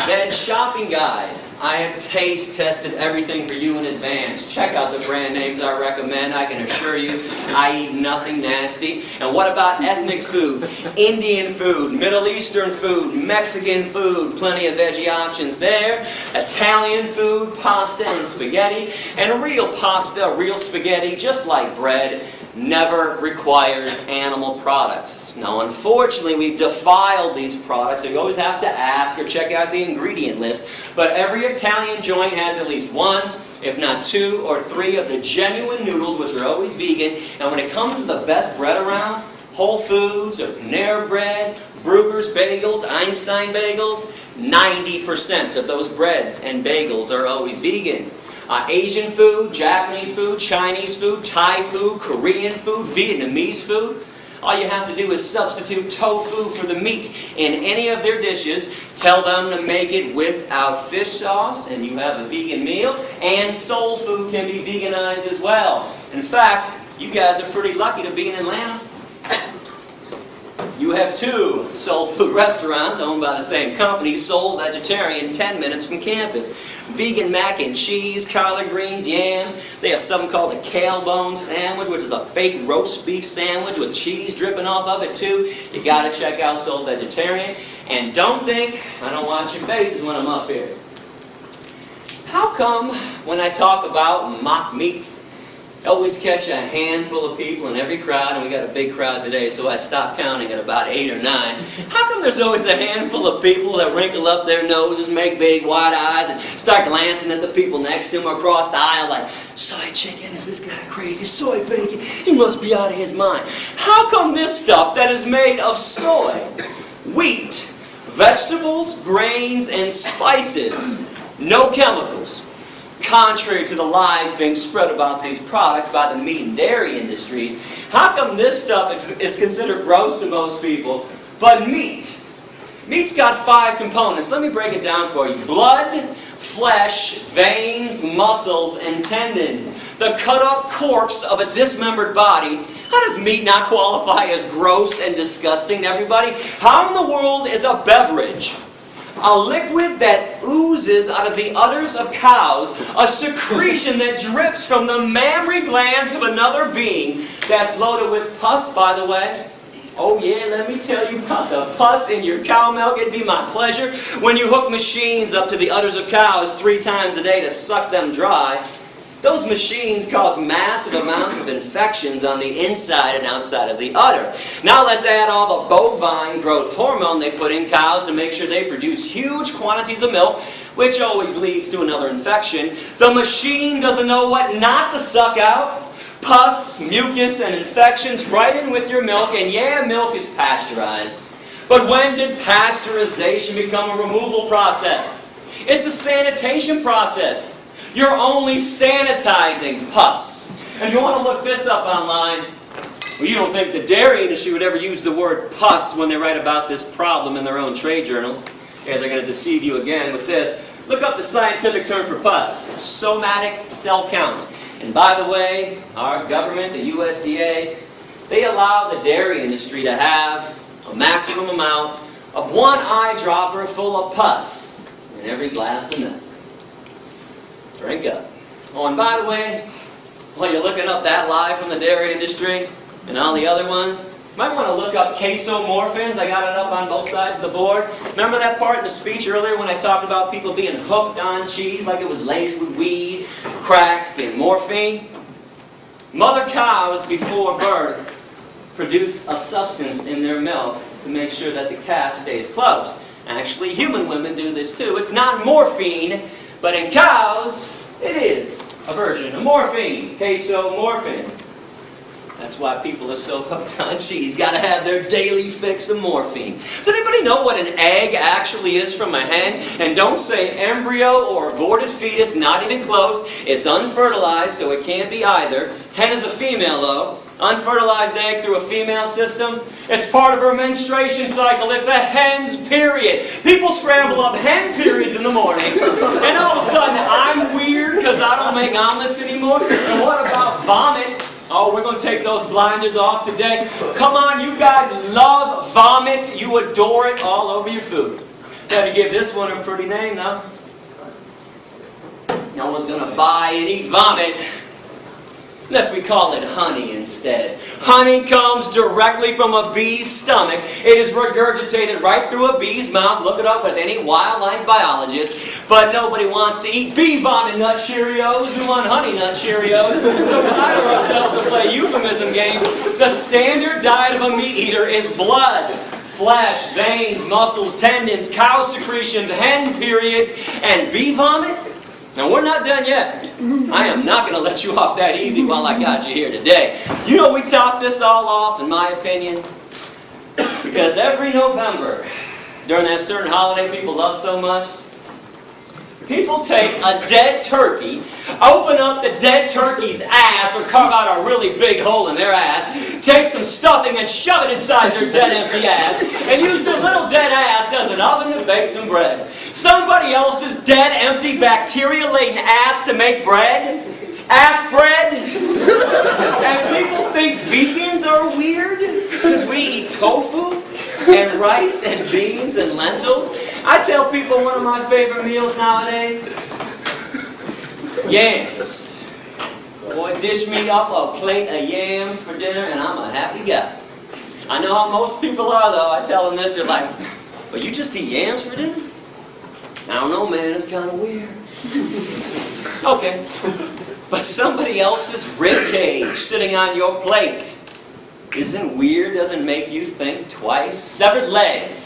Veg Shopping Guide, I have taste tested everything for you in advance. Check out the brand names I recommend. I can assure you I eat nothing nasty. And what about ethnic food, Indian food, Middle Eastern food, Mexican food, plenty of veggie options there. Italian food, pasta and spaghetti. And real pasta, real spaghetti, just like bread, never requires animal products. Now, unfortunately, we've defiled these products, so you always have to ask or check out the ingredient list. But every Italian joint has at least one, if not two or three of the genuine noodles, which are always vegan. And when it comes to the best bread around, Whole Foods or Panera Bread, Bruegger's Bagels, Einstein Bagels, 90% of those breads and bagels are always vegan. Asian food, Japanese food, Chinese food, Thai food, Korean food, Vietnamese food. All you have to do is substitute tofu for the meat in any of their dishes. Tell them to make it without fish sauce, and you have a vegan meal. And soul food can be veganized as well. In fact, you guys are pretty lucky to be in Atlanta. You have two soul food restaurants owned by the same company, Soul Vegetarian, 10 minutes from campus. Vegan mac and cheese, collard greens, yams. They have something called a kale bone sandwich, which is a fake roast beef sandwich with cheese dripping off of it too. You gotta check out Soul Vegetarian. And don't think I don't watch your faces when I'm up here. How come when I talk about mock meat, I always catch a handful of people in every crowd, and we got a big crowd today, so I stopped counting at about 8 or 9. How come there's always a handful of people that wrinkle up their noses, make big wide eyes, and start glancing at the people next to them across the aisle like, soy chicken, is this guy crazy? Soy bacon, he must be out of his mind. How come this stuff that is made of soy, wheat, vegetables, grains, and spices, no chemicals, contrary to the lies being spread about these products by the meat and dairy industries, how come this stuff is considered gross to most people, but meat? Meat's got 5 components. Let me break it down for you. Blood, flesh, veins, muscles, and tendons. The cut-up corpse of a dismembered body. How does meat not qualify as gross and disgusting to everybody? How in the world is a beverage, a liquid that oozes out of the udders of cows, a secretion that drips from the mammary glands of another being, that's loaded with pus, by the way? Oh yeah, let me tell you about the pus in your cow milk. It'd be my pleasure. When you hook machines up to the udders of cows 3 times a day to suck them dry, those machines cause massive amounts of infections on the inside and outside of the udder. Now let's add all the bovine growth hormone they put in cows to make sure they produce huge quantities of milk, which always leads to another infection. The machine doesn't know what not to suck out. Pus, mucus, and infections right in with your milk, and yeah, milk is pasteurized. But when did pasteurization become a removal process? It's a sanitation process. You're only sanitizing pus. And you want to look this up online, well, you don't think the dairy industry would ever use the word pus when they write about this problem in their own trade journals. Yeah, they're going to deceive you again with this. Look up the scientific term for pus, somatic cell count. And by the way, our government, the USDA, they allow the dairy industry to have a maximum amount of 1 eyedropper full of pus in every glass of milk. Drink up. Oh, and by the way, while you're looking up that lie from the dairy industry and all the other ones, you might want to look up casomorphins. I got it up on both sides of the board. Remember that part in the speech earlier when I talked about people being hooked on cheese like it was laced with weed, crack, and morphine? Mother cows before birth produce a substance in their milk to make sure that the calf stays close. Actually, human women do this too. It's not morphine, but in cows, it is a version of morphine, casomorphins. That's why people are so hooked on cheese. Got to have their daily fix of morphine. Does anybody know what an egg actually is from a hen? And don't say embryo or aborted fetus, not even close. It's unfertilized, so it can't be either. Hen is a female, though. Unfertilized egg through a female system. It's part of her menstruation cycle. It's a hen's period. People scramble up hen periods in the morning, and all of a sudden I'm weird because I don't make omelets anymore. And what about vomit? Oh, we're going to take those blinders off today. Come on, you guys love vomit. You adore it all over your food. Got to give this one a pretty name, though. No one's going to buy and eat vomit unless we call it honey instead. Honey comes directly from a bee's stomach. It is regurgitated right through a bee's mouth. Look it up with any wildlife biologist. But nobody wants to eat bee vomit nut Cheerios. We want honey nut Cheerios. So we hire ourselves to play euphemism games. The standard diet of a meat eater is blood, flesh, veins, muscles, tendons, cow secretions, hen periods, and bee vomit. Now, we're not done yet. I am not going to let you off that easy while I got you here today. You know, we top this all off, in my opinion, because every November, during that certain holiday people love so much, people take a dead turkey, open up the dead turkey's ass, or carve out a really big hole in their ass, take some stuffing and shove it inside their dead empty ass, and use their little dead ass as an oven to bake some bread. Somebody else's dead, empty, bacteria-laden ass to make bread? Ass bread? And people think vegans are weird because we eat tofu and rice and beans and lentils. I tell people one of my favorite meals nowadays, yams. Boy, dish me up a plate of yams for dinner and I'm a happy guy. I know how most people are though. I tell them this, they're like, but you just eat yams for dinner? I don't know, man, it's kind of weird. Okay. But somebody else's rib cage sitting on your plate isn't weird, doesn't make you think twice. Severed legs,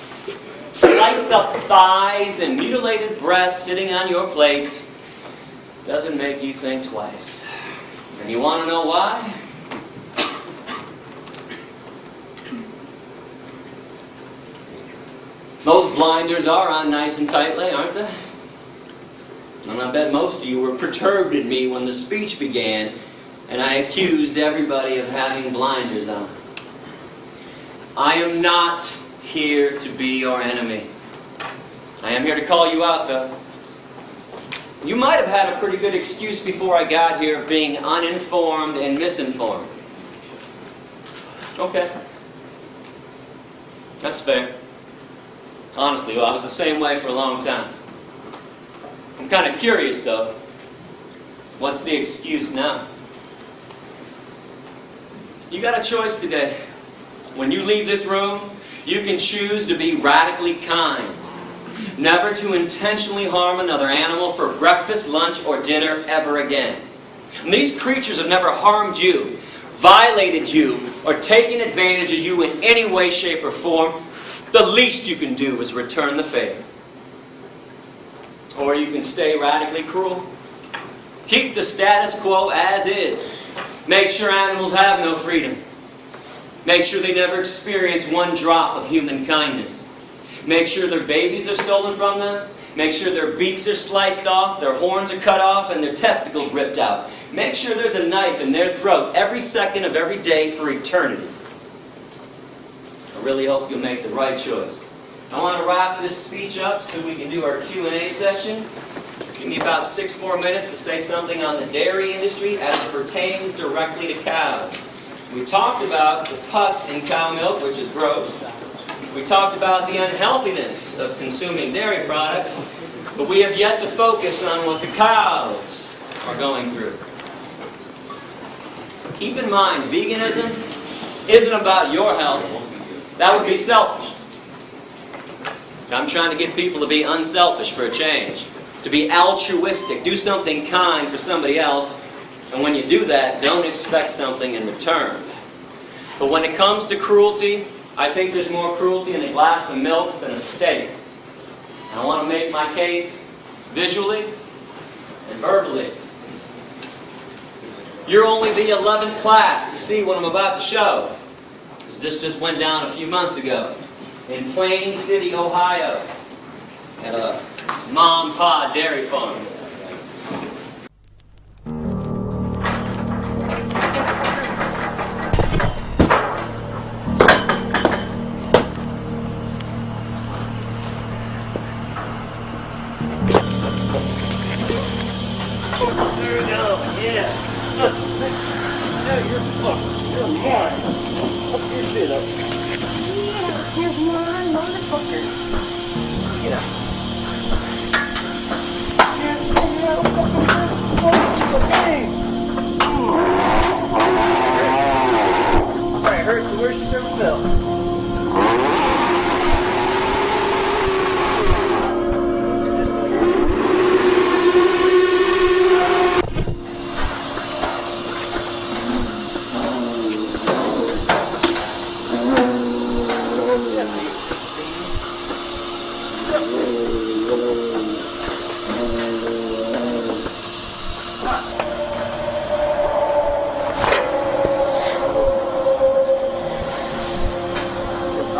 sliced up thighs, and mutilated breasts sitting on your plate doesn't make you think twice. And you want to know why? Those blinders are on nice and tightly, aren't they? And I bet most of you were perturbed at me when the speech began and I accused everybody of having blinders on. I am not here to be your enemy. I am here to call you out, though. You might have had a pretty good excuse before I got here of being uninformed and misinformed. Okay. That's fair. Honestly, well, I was the same way for a long time. I'm kind of curious, though. What's the excuse now? You got a choice today. When you leave this room, you can choose to be radically kind. Never to intentionally harm another animal for breakfast, lunch, or dinner ever again. And these creatures have never harmed you, violated you, or taken advantage of you in any way, shape, or form. The least you can do is return the favor. Or you can stay radically cruel. Keep the status quo as is. Make sure animals have no freedom. Make sure they never experience one drop of human kindness. Make sure their babies are stolen from them. Make sure their beaks are sliced off, their horns are cut off, and their testicles ripped out. Make sure there's a knife in their throat every second of every day for eternity. I really hope you'll make the right choice. I want to wrap this speech up so we can do our Q&A session. Give me about 6 more minutes to say something on the dairy industry as it pertains directly to cows. We talked about the pus in cow milk, which is gross. We talked about the unhealthiness of consuming dairy products, but we have yet to focus on what the cows are going through. Keep in mind, veganism isn't about your health. That would be selfish. I'm trying to get people to be unselfish for a change, to be altruistic, do something kind for somebody else, and when you do that, don't expect something in return. But when it comes to cruelty, I think there's more cruelty in a glass of milk than a steak. And I want to make my case visually and verbally. You're only the 11th class to see what I'm about to show, because this just went down a few months ago in Plain City, Ohio, at a mom-pa dairy farm. you're fucked. You're mine. Up your shit up. Yeah, here's mine, motherfucker. Get up. Alright, hurts the worst you've ever felt.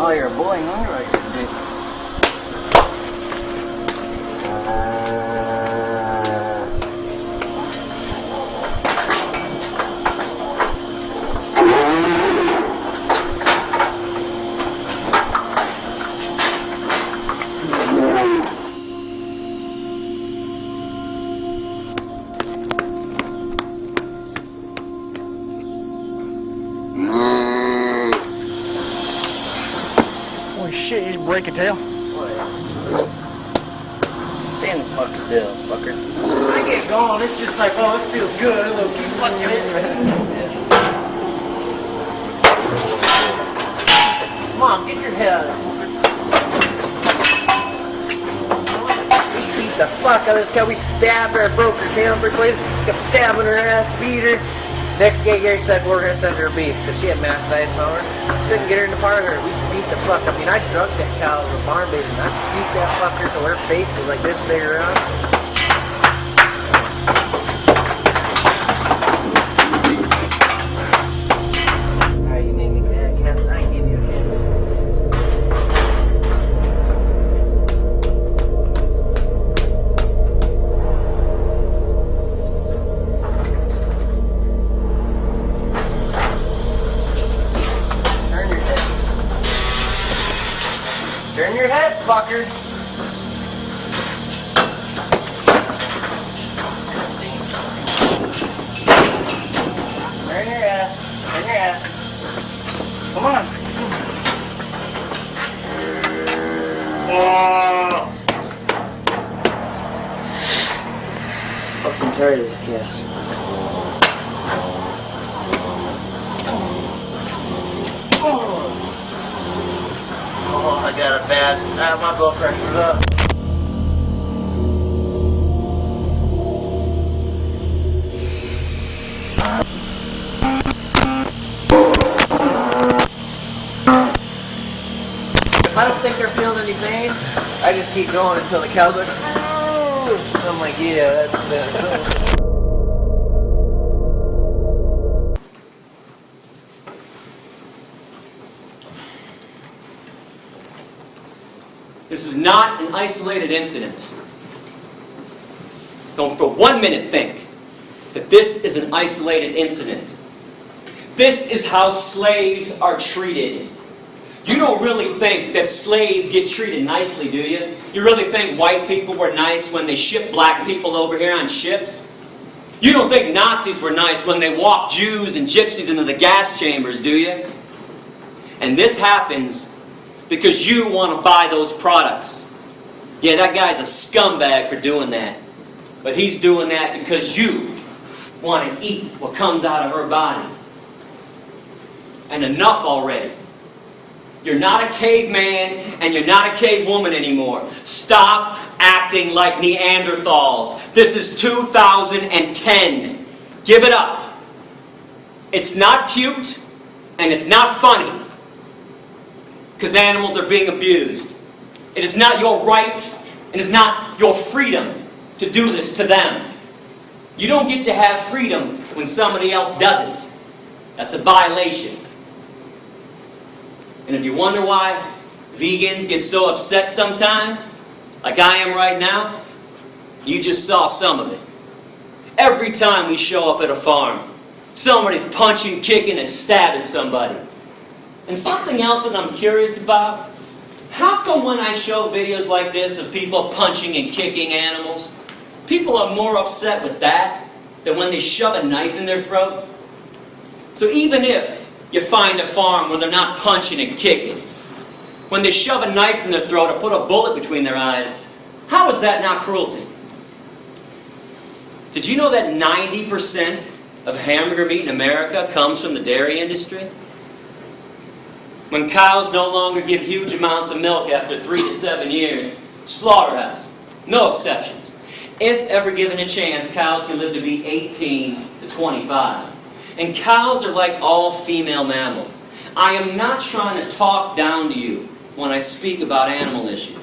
Oh, you're a boiling hunger right here, dude. Shit, you just break a tail? Stand the fuck still, fucker. I get going, it's just like, oh, this feels good. We'll keep fucking it. Come on, get your head out of here. We beat the fuck out of this cow. We stabbed her, broke her tail, kept stabbing her ass, beat her. Next day, Gary said we're gonna send her a beef because she had mastitis power. Couldn't get her in the parlor. We beat the fuck. I mean, I drugged that cow as a barn baby. And I beat that fucker till her face was like this big around. Alright, you made me mad. I give you a chance. Turn your head, fucker. Turn your ass. Turn your ass. Come on. Oh. Fucking tired of this cat. Oh, I got it bad. My blood pressure's up. If I don't think they're feeling any pain, I just keep going until the cow's like, oh. I'm like, yeah, that's bad. This is not an isolated incident. Don't for 1 minute think that this is an isolated incident. This is how slaves are treated. You don't really think that slaves get treated nicely, do you? You really think white people were nice when they shipped black people over here on ships? You don't think Nazis were nice when they walked Jews and gypsies into the gas chambers, do you? And this happens because you want to buy those products. Yeah, that guy's a scumbag for doing that. But he's doing that because you want to eat what comes out of her body. And enough already. You're not a caveman and you're not a cavewoman anymore. Stop acting like Neanderthals. This is 2010. Give it up. It's not cute and it's not funny. Because animals are being abused. It is not your right and it's not your freedom to do this to them. You don't get to have freedom when somebody else doesn't. That's a violation. And if you wonder why vegans get so upset sometimes, like I am right now, you just saw some of it. Every time we show up at a farm, somebody's punching, kicking, and stabbing somebody. And something else that I'm curious about, how come when I show videos like this of people punching and kicking animals, people are more upset with that that when they shove a knife in their throat? So even if you find a farm where they're not punching and kicking, when they shove a knife in their throat or put a bullet between their eyes, how is that not cruelty? Did you know that 90% of hamburger meat in America comes from the dairy industry? When cows no longer give huge amounts of milk after 3 to 7 years, slaughterhouse, no exceptions. If ever given a chance, cows can live to be 18 to 25. And cows are like all female mammals. I am not trying to talk down to you when I speak about animal issues.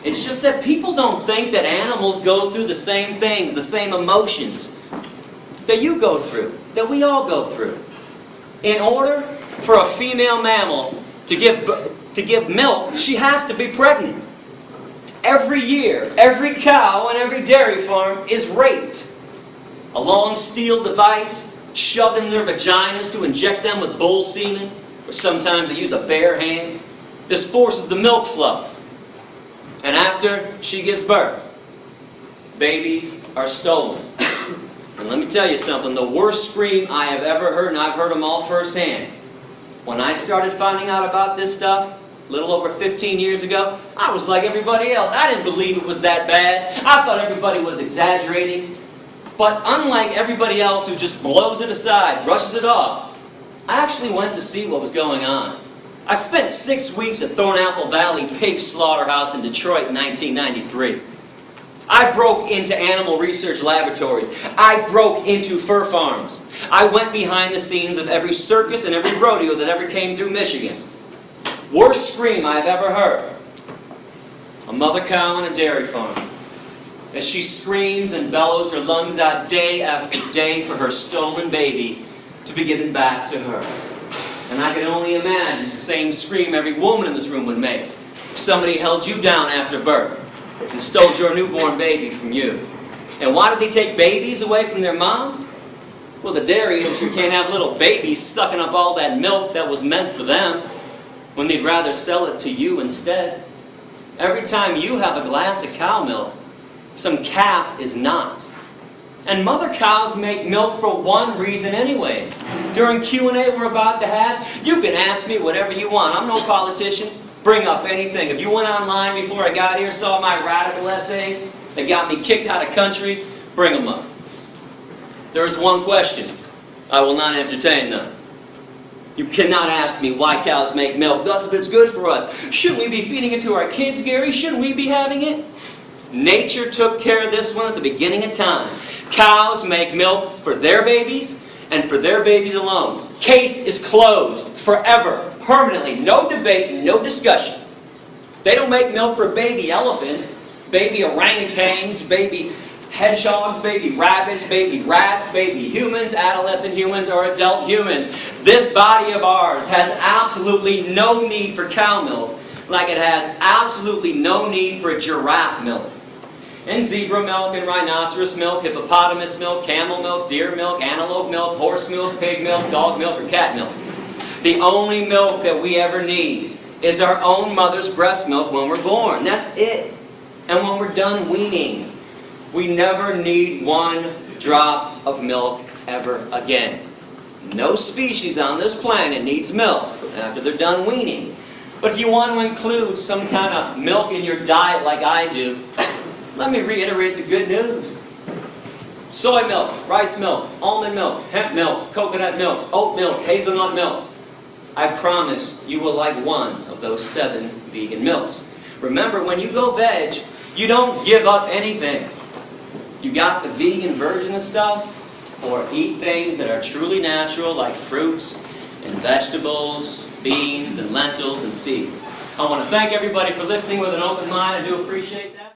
It's just that people don't think that animals go through the same things, the same emotions that you go through, that we all go through. In order for a female mammal to give milk, she has to be pregnant. Every year, every cow on every dairy farm is raped. A long steel device shoved in their vaginas to inject them with bull semen, or sometimes they use a bare hand. This forces the milk flow. And after she gives birth, babies are stolen. And let me tell you something, the worst scream I have ever heard, and I've heard them all firsthand. When I started finding out about this stuff, a little over 15 years ago, I was like everybody else. I didn't believe it was that bad. I thought everybody was exaggerating. But unlike everybody else who just blows it aside, brushes it off, I actually went to see what was going on. I spent 6 weeks at Thornapple Valley Pig Slaughterhouse in Detroit in 1993. I broke into animal research laboratories. I broke into fur farms. I went behind the scenes of every circus and every rodeo that ever came through Michigan. Worst scream I've ever heard. A mother cow on a dairy farm, as she screams and bellows her lungs out day after day for her stolen baby to be given back to her. And I can only imagine the same scream every woman in this room would make if somebody held you down after birth and stole your newborn baby from you. And why did they take babies away from their mom? Well, the dairy industry can't have little babies sucking up all that milk that was meant for them when they'd rather sell it to you instead. Every time you have a glass of cow milk, some calf is not. And mother cows make milk for one reason anyways. During Q&A we're about to have, you can ask me whatever you want. I'm no politician. Bring up anything. If you went online before I got here, saw my radical essays that got me kicked out of countries, bring them up. There's one question. I will not entertain none. You cannot ask me why cows make milk, thus if it's good for us. Shouldn't we be feeding it to our kids, Gary? Shouldn't we be having it? Nature took care of this one at the beginning of time. Cows make milk for their babies and for their babies alone. Case is closed forever, permanently. No debate, no discussion. They don't make milk for baby elephants, baby orangutans, baby hedgehogs, baby rabbits, baby rats, baby humans, adolescent humans, or adult humans. This body of ours has absolutely no need for cow milk, like it has absolutely no need for giraffe milk. And zebra milk and rhinoceros milk, hippopotamus milk, camel milk, deer milk, antelope milk, horse milk, pig milk, dog milk, or cat milk. The only milk that we ever need is our own mother's breast milk when we're born. That's it. And when we're done weaning, we never need one drop of milk ever again. No species on this planet needs milk after they're done weaning. But if you want to include some kind of milk in your diet like I do, let me reiterate the good news. Soy milk, rice milk, almond milk, hemp milk, coconut milk, oat milk, hazelnut milk. I promise you will like one of those 7 vegan milks. Remember, when you go veg, you don't give up anything. You got the vegan version of stuff, or eat things that are truly natural, like fruits and vegetables, beans and lentils and seeds. I want to thank everybody for listening with an open mind. I do appreciate that.